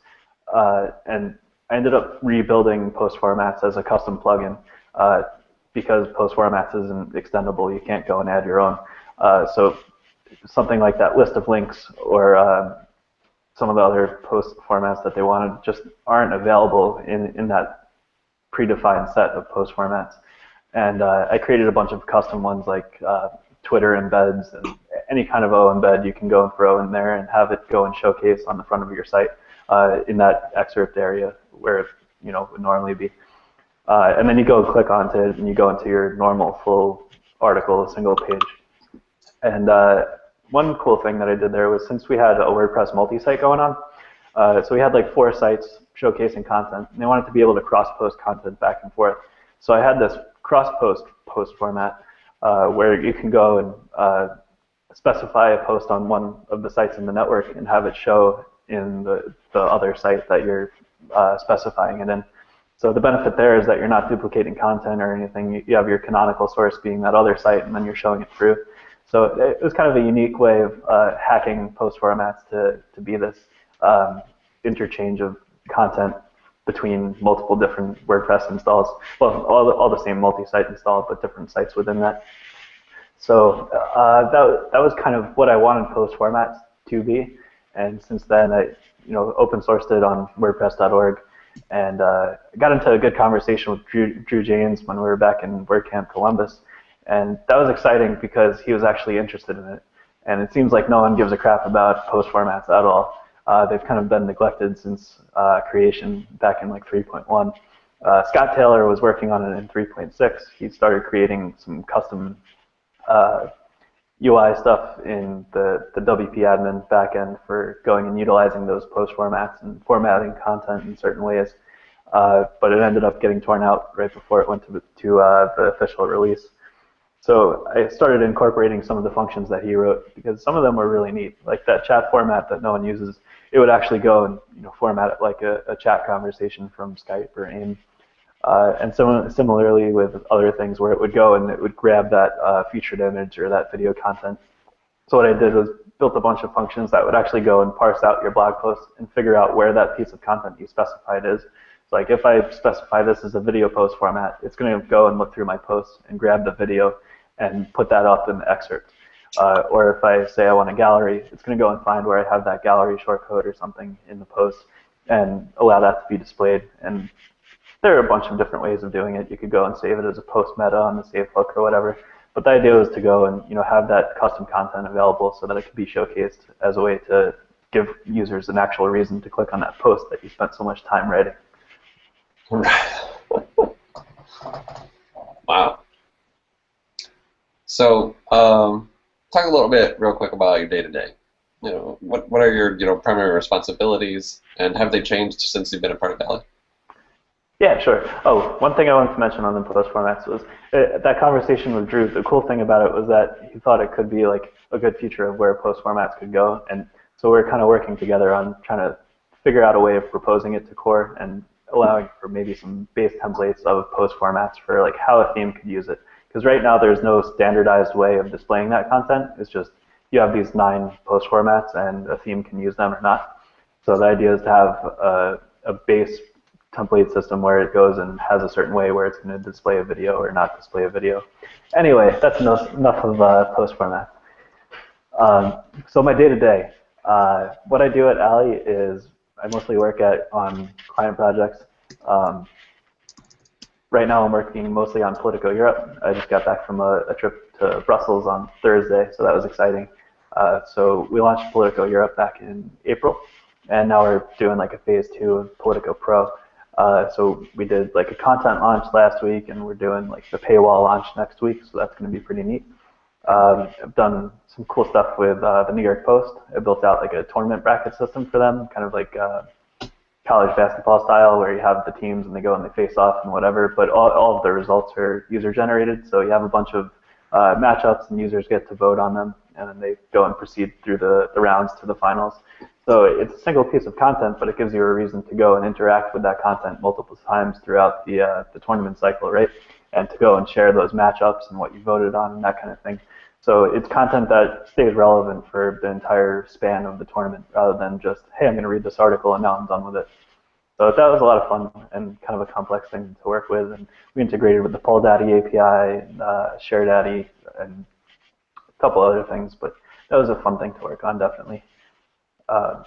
And I ended up rebuilding post formats as a custom plugin because post formats isn't extendable. You can't go and add your own. So something like that list of links or some of the other post formats that they wanted just aren't available in that predefined set of post formats. And I created a bunch of custom ones like Twitter embeds and any kind of O embed you can go and throw in there and have it go and showcase on the front of your site in that excerpt area where it would normally be. And then you go click onto it and you go into your normal full article, single page. And one cool thing that I did there was, since we had a WordPress multi-site going on, so we had like 4 sites showcasing content, and they wanted to be able to cross-post content back and forth. So I had this cross-post format where you can go and specify a post on one of the sites in the network and have it show in the other site that you're specifying it in. So the benefit there is that you're not duplicating content or anything. You have your canonical source being that other site, and then you're showing it through. So it was kind of a unique way of hacking post formats to be this interchange of content between multiple different WordPress installs. Well, all the same multi-site install, but different sites within that. So that was kind of what I wanted post formats to be. And since then, I open sourced it on WordPress.org, and got into a good conversation with Drew Janes when we were back in WordCamp Columbus. And that was exciting because he was actually interested in it. And it seems like no one gives a crap about post formats at all. They've kind of been neglected since creation back in like 3.1. Scott Taylor was working on it in 3.6. He started creating some custom UI stuff in the WP admin backend for going and utilizing those post formats and formatting content in certain ways. But it ended up getting torn out right before it went to the official release. So I started incorporating some of the functions that he wrote because some of them were really neat. Like that chat format that no one uses, it would actually go and format it like a chat conversation from Skype or AIM. And similarly with other things where it would go and it would grab that featured image or that video content. So what I did was built a bunch of functions that would actually go and parse out your blog post and figure out where that piece of content you specified is. So like if I specify this as a video post format, it's going to go and look through my posts and grab the video and put that up in the excerpt. Or if I say I want a gallery, it's going to go and find where I have that gallery shortcode or something in the post and allow that to be displayed. And there are a bunch of different ways of doing it. You could go and save it as a post meta on the save hook or whatever. But the idea was to go and have that custom content available so that it could be showcased as a way to give users an actual reason to click on that post that you spent so much time writing. Wow. So, talk a little bit real quick about your day-to-day. What are your primary responsibilities, and have they changed since you've been a part of Alley? Yeah, sure. Oh, one thing I wanted to mention on the post formats was that conversation with Drew. The cool thing about it was that he thought it could be like a good feature of where post formats could go, and so we're kind of working together on trying to figure out a way of proposing it to core and allowing for maybe some base templates of post formats for like how a theme could use it. Because right now there's no standardized way of displaying that content. It's just you have these 9 post formats and a theme can use them or not. So the idea is to have a base template system where it goes and has a certain way where it's going to display a video or not display a video. Anyway, that's enough of post format. So my day-to-day, what I do at Alley is I mostly work on client projects. Right now I'm working mostly on Politico Europe. I just got back from a trip to Brussels on Thursday, so that was exciting. So we launched Politico Europe back in April, and now we're doing like a phase 2 of Politico Pro. So we did like a content launch last week, and we're doing like the paywall launch next week, so that's going to be pretty neat. I've done some cool stuff with the New York Post. I built out like a tournament bracket system for them, kind of like college basketball style, where you have the teams and they go and they face off and whatever, but all of the results are user generated, so you have a bunch of matchups and users get to vote on them, and then they go and proceed through the rounds to the finals. So it's a single piece of content, but it gives you a reason to go and interact with that content multiple times throughout the tournament cycle, right? And to go and share those matchups and what you voted on and that kind of thing. So it's content that stays relevant for the entire span of the tournament, rather than just, hey, I'm going to read this article and now I'm done with it. So that was a lot of fun and kind of a complex thing to work with. And we integrated with the PollDaddy API, ShareDaddy, and a couple other things. But that was a fun thing to work on, definitely.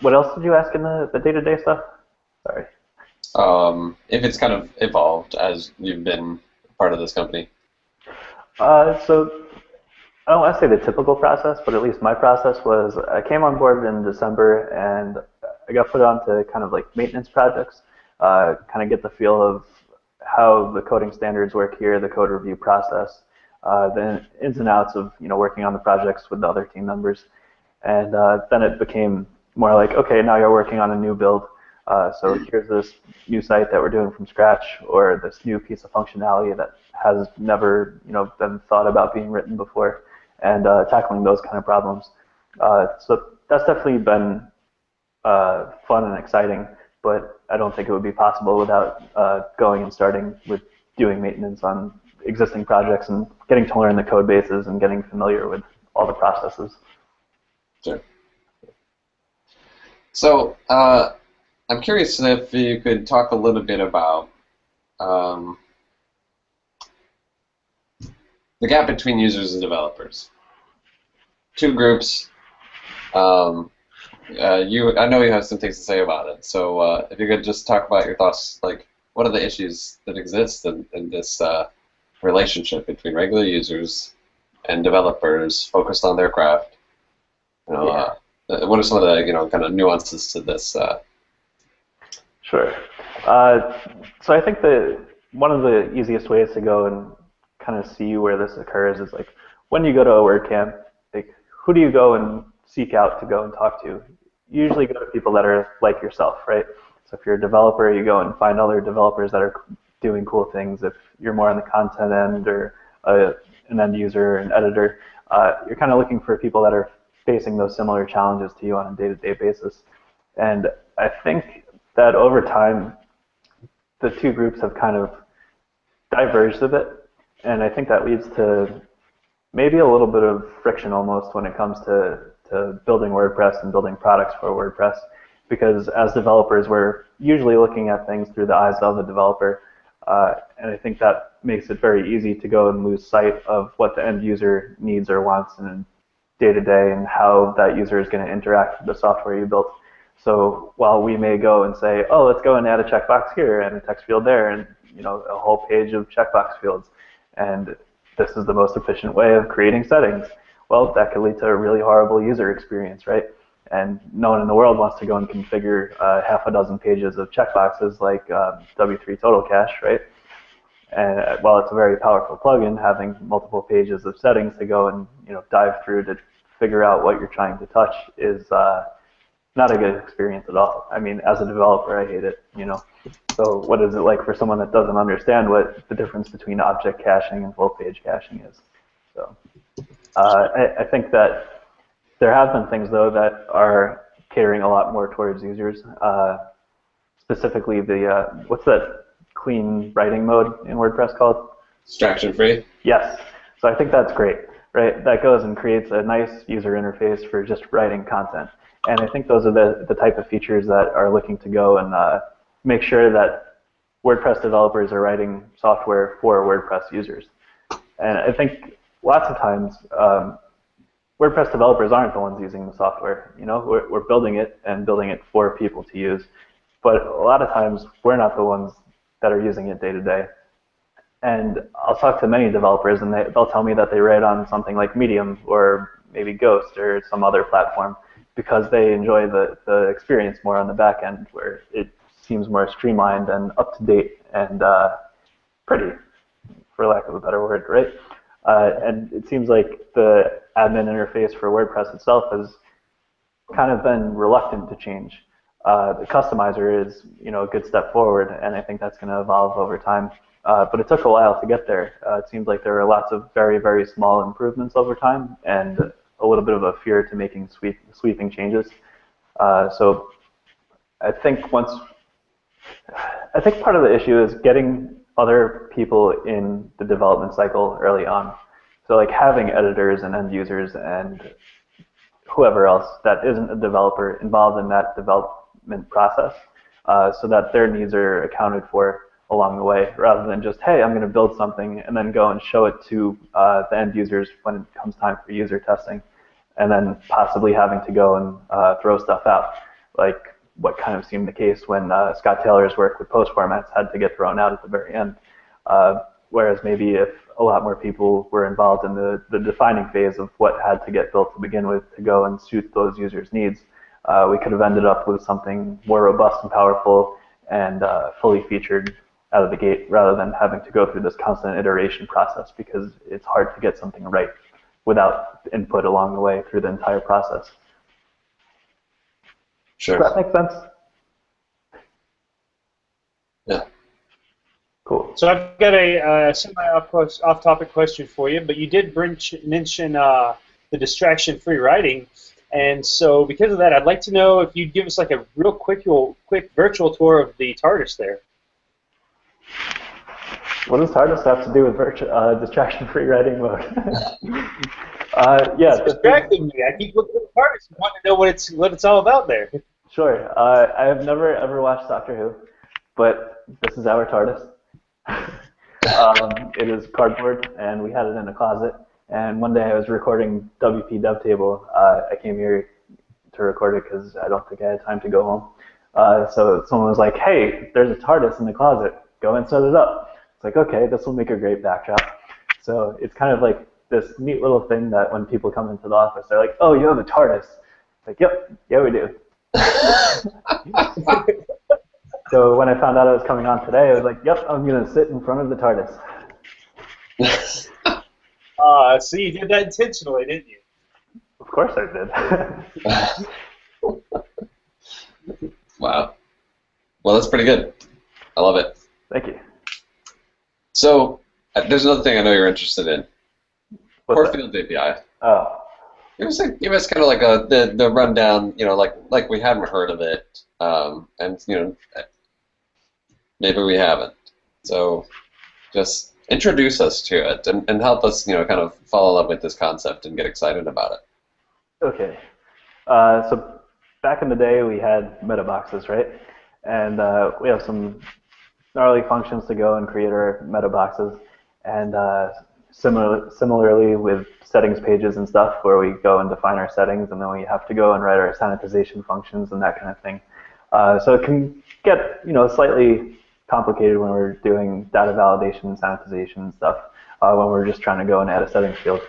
What else did you ask in the day-to-day stuff? Sorry. If it's kind of evolved as you've been part of this company. So I don't want to say the typical process, but at least my process was I came on board in December and I got put onto kind of like maintenance projects, kind of get the feel of how the coding standards work here, the code review process, the ins and outs of working on the projects with the other team members, and then it became more like, okay, now you're working on a new build. So here's this new site that we're doing from scratch, or this new piece of functionality that has never been thought about being written before, and tackling those kind of problems. So that's definitely been fun and exciting, but I don't think it would be possible without going and starting with doing maintenance on existing projects and getting to learn the code bases and getting familiar with all the processes. Sure. So I'm curious if you could talk a little bit about the gap between users and developers. Two groups. I know you have some things to say about it. So if you could just talk about your thoughts, like what are the issues that exist in this relationship between regular users and developers focused on their craft? What are some of the kind of nuances to this? Sure. So I think that one of the easiest ways to go and kind of see where this occurs is like when you go to a WordCamp, like who do you go and seek out to go and talk to? You usually go to people that are like yourself, right? So if you're a developer, you go and find other developers that are doing cool things. If you're more on the content end or an end user, an editor, you're kind of looking for people that are facing those similar challenges to you on a day-to-day basis. And I think that over time, the two groups have kind of diverged a bit. And I think that leads to maybe a little bit of friction almost when it comes to building WordPress and building products for WordPress. Because as developers, we're usually looking at things through the eyes of the developer. And I think that makes it very easy to go and lose sight of what the end user needs or wants in day-to-day and how that user is going to interact with the software you built. So while we may go and say, oh, let's go and add a checkbox here and a text field there and a whole page of checkbox fields, and this is the most efficient way of creating settings, well, that could lead to a really horrible user experience, right? And no one in the world wants to go and configure half a dozen pages of checkboxes like W3 Total Cache, right? And while it's a very powerful plugin, having multiple pages of settings to go and dive through to figure out what you're trying to touch is not a good experience at all. I mean, as a developer, I hate it. So what is it like for someone that doesn't understand what the difference between object caching and full page caching is? So I think that there have been things though that are catering a lot more towards users. Specifically, the what's that clean writing mode in WordPress called? Abstraction free? Yes. So I think that's great, right? That goes and creates a nice user interface for just writing content. And I think those are the type of features that are looking to go and make sure that WordPress developers are writing software for WordPress users. And I think lots of times WordPress developers aren't the ones using the software. We're building it and building it for people to use. But a lot of times we're not the ones that are using it day to day. And I'll talk to many developers and they'll tell me that they write on something like Medium or maybe Ghost or some other platform because they enjoy the experience more on the back end where it seems more streamlined and up to date and pretty, for lack of a better word, right? And it seems like the admin interface for WordPress itself has kind of been reluctant to change. The customizer is, a good step forward, and I think that's going to evolve over time. But it took a while to get there. It seems like there were lots of very, very small improvements over time, and a little bit of a fear to making sweeping changes. So I think part of the issue is getting other people in the development cycle early on. So like having editors and end users and whoever else that isn't a developer involved in that development process, so that their needs are accounted for along the way, rather than just, hey, I'm going to build something and then go and show it to the end users when it comes time for user testing, and then possibly having to go and throw stuff out, like what kind of seemed the case when Scott Taylor's work with post formats had to get thrown out at the very end. Whereas maybe if a lot more people were involved in the defining phase of what had to get built to begin with to go and suit those users' needs, we could have ended up with something more robust and powerful and fully featured out of the gate, rather than having to go through this constant iteration process, because it's hard to get something right without input along the way through the entire process. Sure. Does that make sense? Yeah. Cool. So I've got a semi-off-topic question for you, but you did mention the distraction-free writing, and so because of that, I'd like to know if you'd give us like a real quick virtual tour of the TARDIS there. What does TARDIS have to do with distraction-free writing mode? Yeah, it's distracting me. I keep looking at the TARDIS and want to know what it's all about there. Sure. I have never ever watched Doctor Who, but this is our TARDIS. It is cardboard, and we had it in a closet. And one day I was recording WP DevTable. I came here to record it because I don't think I had time to go home. So someone was like, hey, there's a TARDIS in the closet. Go and set it up. It's like, okay, this will make a great backdrop. So it's kind of like this neat little thing that when people come into the office, they're like, oh, you have a TARDIS. It's like, yep, yeah, we do. So when I found out I was coming on today, I was like, yep, I'm going to sit in front of the TARDIS. So you did that intentionally, didn't you? Of course I did. Wow. Well, that's pretty good. I love it. Thank you. So there's another thing I know you're interested in. What's Core that? Fields API. Oh. Give us kind of like the rundown, like we haven't heard of it, and maybe we haven't. So just introduce us to it and help us, kind of fall in love with this concept and get excited about it. Okay. So back in the day, we had meta boxes, right? And we have some gnarly functions to go and create our meta boxes. And similarly with settings pages and stuff, where we go and define our settings, and then we have to go and write our sanitization functions and that kind of thing. So it can get slightly complicated when we're doing data validation and sanitization and stuff, when we're just trying to go and add a settings field.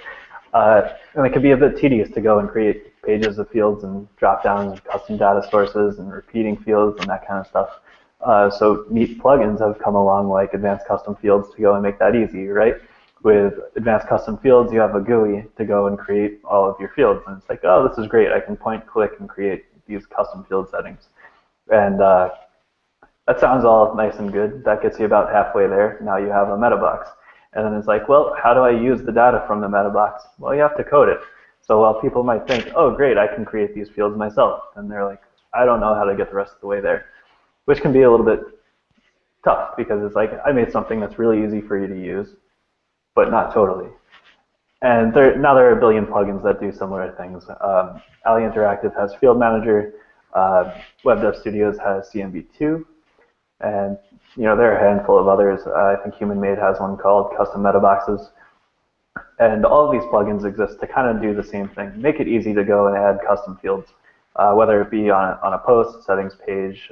And it can be a bit tedious to go and create pages of fields and drop downs and custom data sources and repeating fields and that kind of stuff. So neat plugins have come along, like Advanced Custom Fields, to go and make that easy, right? With Advanced Custom Fields, you have a GUI to go and create all of your fields. And it's like, oh, this is great. I can point, click, and create these custom field settings. And that sounds all nice and good. That gets you about halfway there. Now you have a meta box. And then it's like, well, how do I use the data from the meta box? Well, you have to code it. So while people might think, oh, great, I can create these fields myself, and they're like, I don't know how to get the rest of the way there, which can be a little bit tough, because it's like, I made something that's really easy for you to use, but not totally. And now there are a billion plugins that do similar things. Alley Interactive has Field Manager. Web Dev Studios has CMV2. And there are a handful of others. I think Human Made has one called Custom Meta Boxes. And all of these plugins exist to kind of do the same thing. Make it easy to go and add custom fields, whether it be on a post, settings page,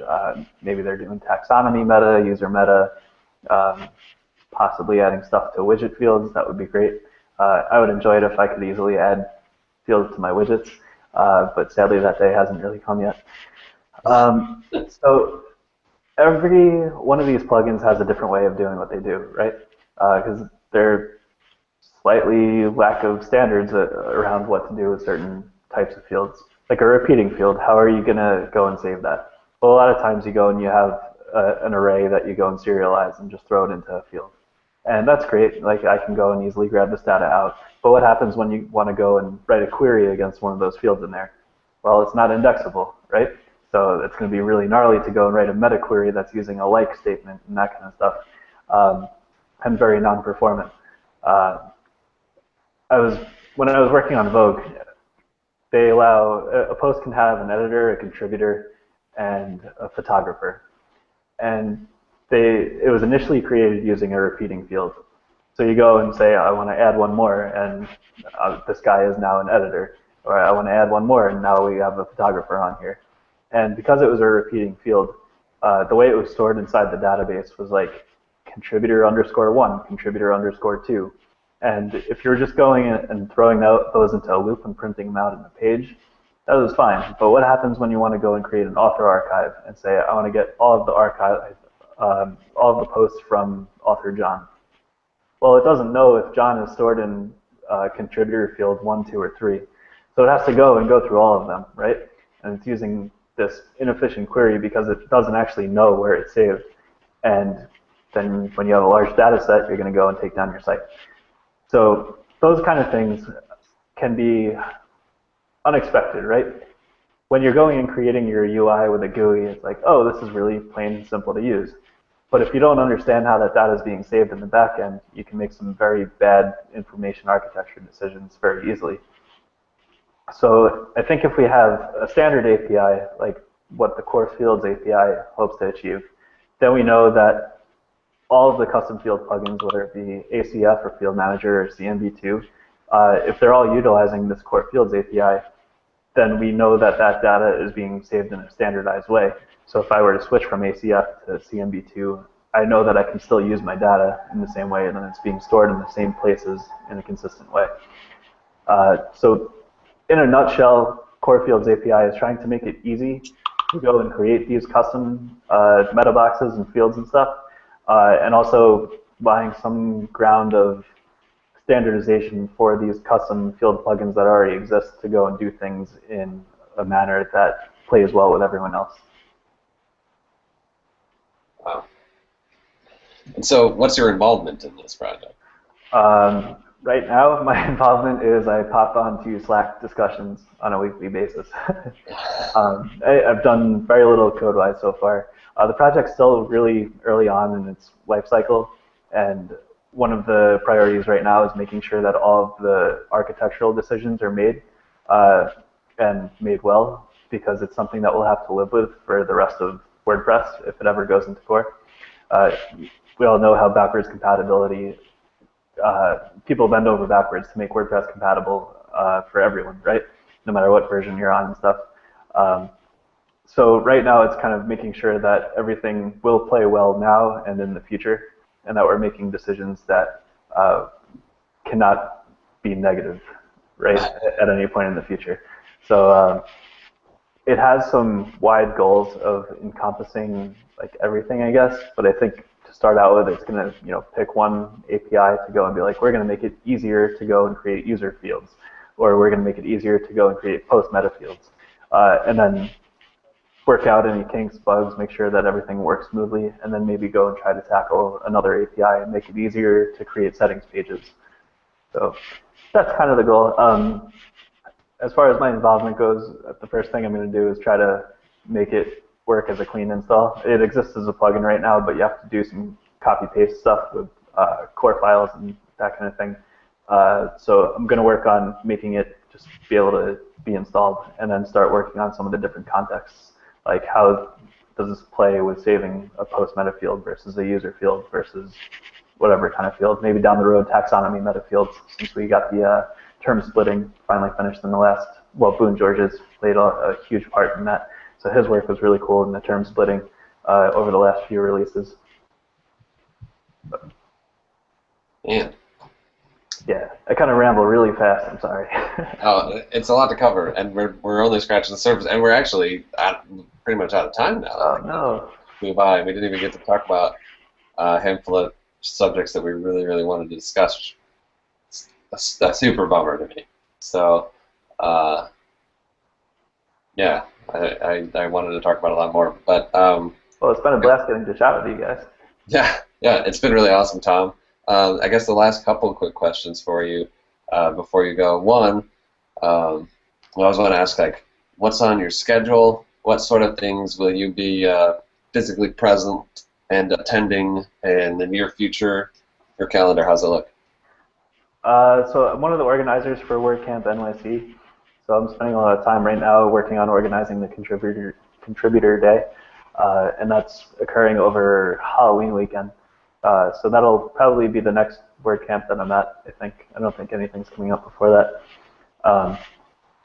maybe they're doing taxonomy meta, user meta, possibly adding stuff to widget fields. That would be great. I would enjoy it if I could easily add fields to my widgets, but sadly that day hasn't really come yet. So every one of these plugins has a different way of doing what they do, right? Because they're slightly lack of standards around what to do with certain types of fields. Like a repeating field, how are you going to go and save that? Well, a lot of times you go and you have an array that you go and serialize and just throw it into a field. And that's great. Like, I can go and easily grab this data out. But what happens when you want to go and write a query against one of those fields in there? Well, it's not indexable, right? So it's going to be really gnarly to go and write a meta query that's using a like statement and that kind of stuff, and very non-performant. when I was working on Vogue, they allow a post can have an editor, a contributor, and a photographer. And it was initially created using a repeating field. So you go and say, I want to add one more, and this guy is now an editor. Or I want to add one more, and now we have a photographer on here. And because it was a repeating field, the way it was stored inside the database was like contributor_1, contributor_2. And if you're just going and throwing those into a loop and printing them out in the page, that was fine. But what happens when you want to go and create an author archive and say, I want to get all of the archive, all of the posts from author John? Well, it doesn't know if John is stored in contributor field 1, 2, or 3. So it has to go and go through all of them, right? And it's using this inefficient query because it doesn't actually know where it's saved. And then when you have a large data set, you're going to go and take down your site. So those kind of things can be unexpected, right? When you're going and creating your UI with a GUI, it's like, oh, this is really plain and simple to use. But if you don't understand how that data is being saved in the back end, you can make some very bad information architecture decisions very easily. So I think if we have a standard API, like what the Core Fields API hopes to achieve, then we know that all of the custom field plugins, whether it be ACF or Field Manager or CMV2, if they're all utilizing this Core Fields API, then we know that that data is being saved in a standardized way. So if I were to switch from ACF to CMV2, I know that I can still use my data in the same way, and then it's being stored in the same places in a consistent way. So in a nutshell, Core Fields API is trying to make it easy to go and create these custom meta boxes and fields and stuff, and also buying some ground of standardization for these custom field plugins that already exist to go and do things in a manner that plays well with everyone else. Wow. And so what's your involvement in this project? Right now, my involvement is I pop onto Slack discussions on a weekly basis. I've done very little code-wise so far. The project's still really early on in its life cycle, and one of the priorities right now is making sure that all of the architectural decisions are made and made well, because it's something that we'll have to live with for the rest of WordPress if it ever goes into core. We all know how backwards compatibility, people bend over backwards to make WordPress compatible for everyone, right? No matter what version you're on and stuff. So right now it's kind of making sure that everything will play well now and in the future, and that we're making decisions that cannot be negative, right, at any point in the future. So it has some wide goals of encompassing like everything, I guess, but I think to start out with, it's going to pick one API to go and be like, we're going to make it easier to go and create user fields, or we're going to make it easier to go and create post meta fields, and then work out any kinks, bugs, make sure that everything works smoothly, and then maybe go and try to tackle another API and make it easier to create settings pages. So that's kind of the goal. As far as my involvement goes, the first thing I'm going to do is try to make it work as a clean install. It exists as a plugin right now, but you have to do some copy-paste stuff with core files and that kind of thing. So I'm going to work on making it just be able to be installed, and then start working on some of the different contexts. Like how does this play with saving a post meta field versus a user field versus whatever kind of field. Maybe down the road taxonomy meta fields, since we got the term splitting finally finished in the last, well, Boone George's played a huge part in that. So his work was really cool in the term splitting over the last few releases. Man. Yeah, I kind of ramble really fast, I'm sorry. Oh, it's a lot to cover, and we're only scratching the surface, and we're actually pretty much out of time now. Oh, no. We didn't even get to talk about a handful of subjects that we really, really wanted to discuss. It's a super bummer to me. So, yeah, I wanted to talk about a lot more, but well, it's been a blast getting to chat with you guys. Yeah, it's been really awesome, Tom. I guess the last couple of quick questions for you before you go. One, I always want to ask, like, what's on your schedule? What sort of things will you be physically present and attending in the near future? Your calendar, how's it look? So I'm one of the organizers for WordCamp NYC. So I'm spending a lot of time right now working on organizing the contributor day, and that's occurring over Halloween weekend. So that'll probably be the next WordCamp that I'm at. I think I don't think anything's coming up before that.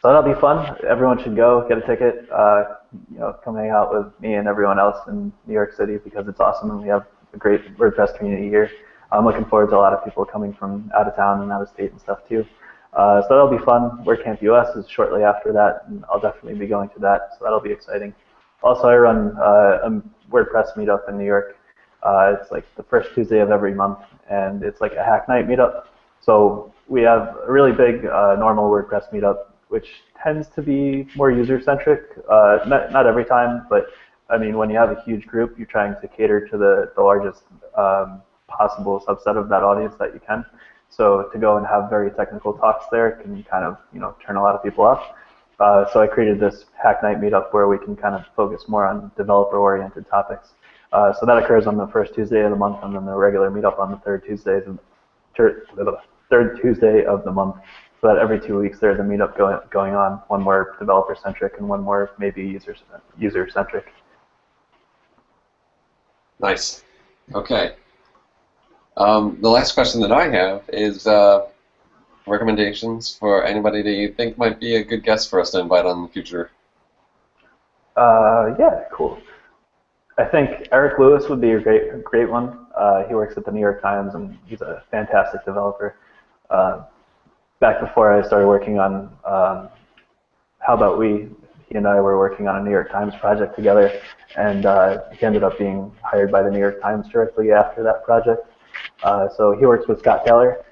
So that'll be fun. Everyone should go get a ticket. Come hang out with me and everyone else in New York City because it's awesome and we have a great WordPress community here. I'm looking forward to a lot of people coming from out of town and out of state and stuff too. So that'll be fun. WordCamp US is shortly after that, and I'll definitely be going to that. So that'll be exciting. Also, I run a WordPress meetup in New York. It's like the first Tuesday of every month, and it's like a hack night meetup. So we have a really big normal WordPress meetup, which tends to be more user-centric. Not every time, but I mean, when you have a huge group, you're trying to cater to the largest possible subset of that audience that you can. So to go and have very technical talks there can kind of turn a lot of people off. So I created this Hack Night meetup where we can kind of focus more on developer-oriented topics. So that occurs on the first Tuesday of the month, and then the regular meetup on the third Tuesday of the month. So that every 2 weeks there's a meetup going on, one more developer-centric and one more maybe user-centric. Nice. Okay. The last question that I have is recommendations for anybody that you think might be a good guest for us to invite on in the future. Yeah, cool. I think Eric Lewis would be a great one. He works at the New York Times, and he's a fantastic developer. Back before I started working on How About We, he and I were working on a New York Times project together, and he ended up being hired by the New York Times directly after that project. So he works with Scott Taylor,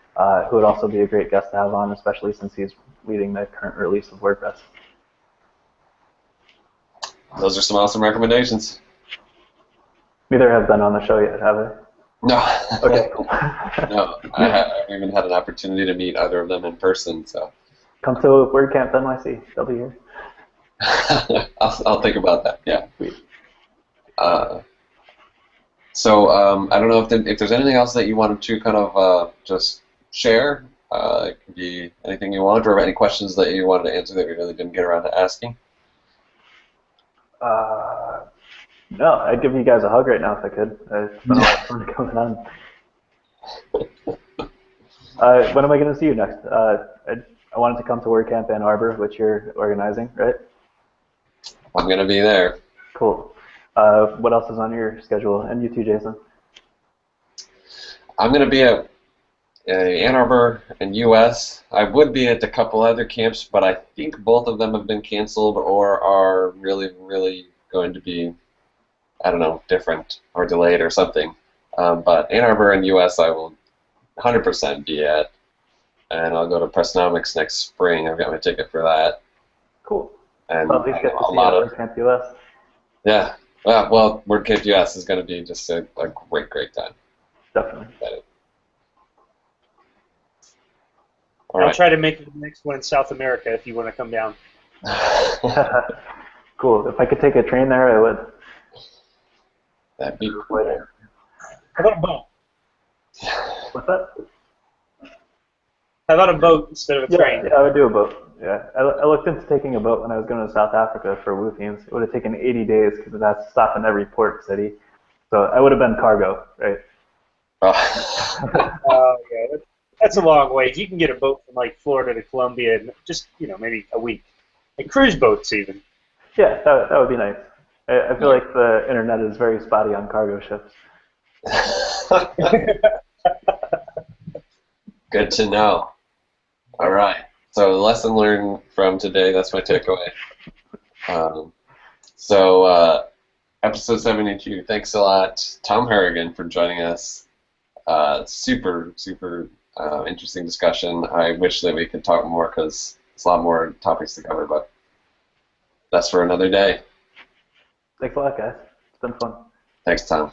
who would also be a great guest to have on, especially since he's leading the current release of WordPress. Those are some awesome recommendations. Neither have been on the show yet, have they? No. Okay, cool. No, I haven't even had an opportunity to meet either of them in person. So come to WordCamp NYC. They'll be here. I'll think about that. Yeah. Sweet. So I don't know if there's anything else that you wanted to kind of just share. It could be anything you want, or any questions that you wanted to answer that we really didn't get around to asking. No, I'd give you guys a hug right now if I could. It's been a lot of fun coming on. When am I going to see you next? I wanted to come to WordCamp Ann Arbor, which you're organizing, right? I'm going to be there. Cool. What else is on your schedule? And you too, Jason. I'm going to be at Ann Arbor and US. I would be at a couple other camps, but I think both of them have been canceled or are really, really going to be, I don't know, different or delayed or something. But Ann Arbor and US I will 100% be at. And I'll go to Pressnomics next spring. I've got my ticket for that. Cool. And well, at least get to see WordCamp US. Yeah. Well, WordCamp US is going to be just a great, great time. Definitely. I'll try to make it the next one in South America if you want to come down. Cool. If I could take a train there, I would. That'd be cool. How about a boat? What's that? How about a boat instead of a train? Yeah, I would do a boat. Yeah, I looked into taking a boat when I was going to South Africa for Woo Themes. It would have taken 80 days because it has to stop in every port city. So I would have been cargo, right? Yeah, that's a long way. You can get a boat from like Florida to Colombia in just maybe a week, and cruise boats even. Yeah, that would be nice. I feel like the internet is very spotty on cargo ships. Good to know. All right. So lesson learned from today. That's my takeaway. Episode 72. Thanks a lot, Tom Harrigan, for joining us. Super, super interesting discussion. I wish that we could talk more because there's a lot more topics to cover, but that's for another day. Thanks a lot, guys. It's been fun. Thanks, Tom.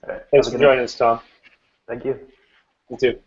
All right. Thanks for joining us, Tom. Thank you. You too.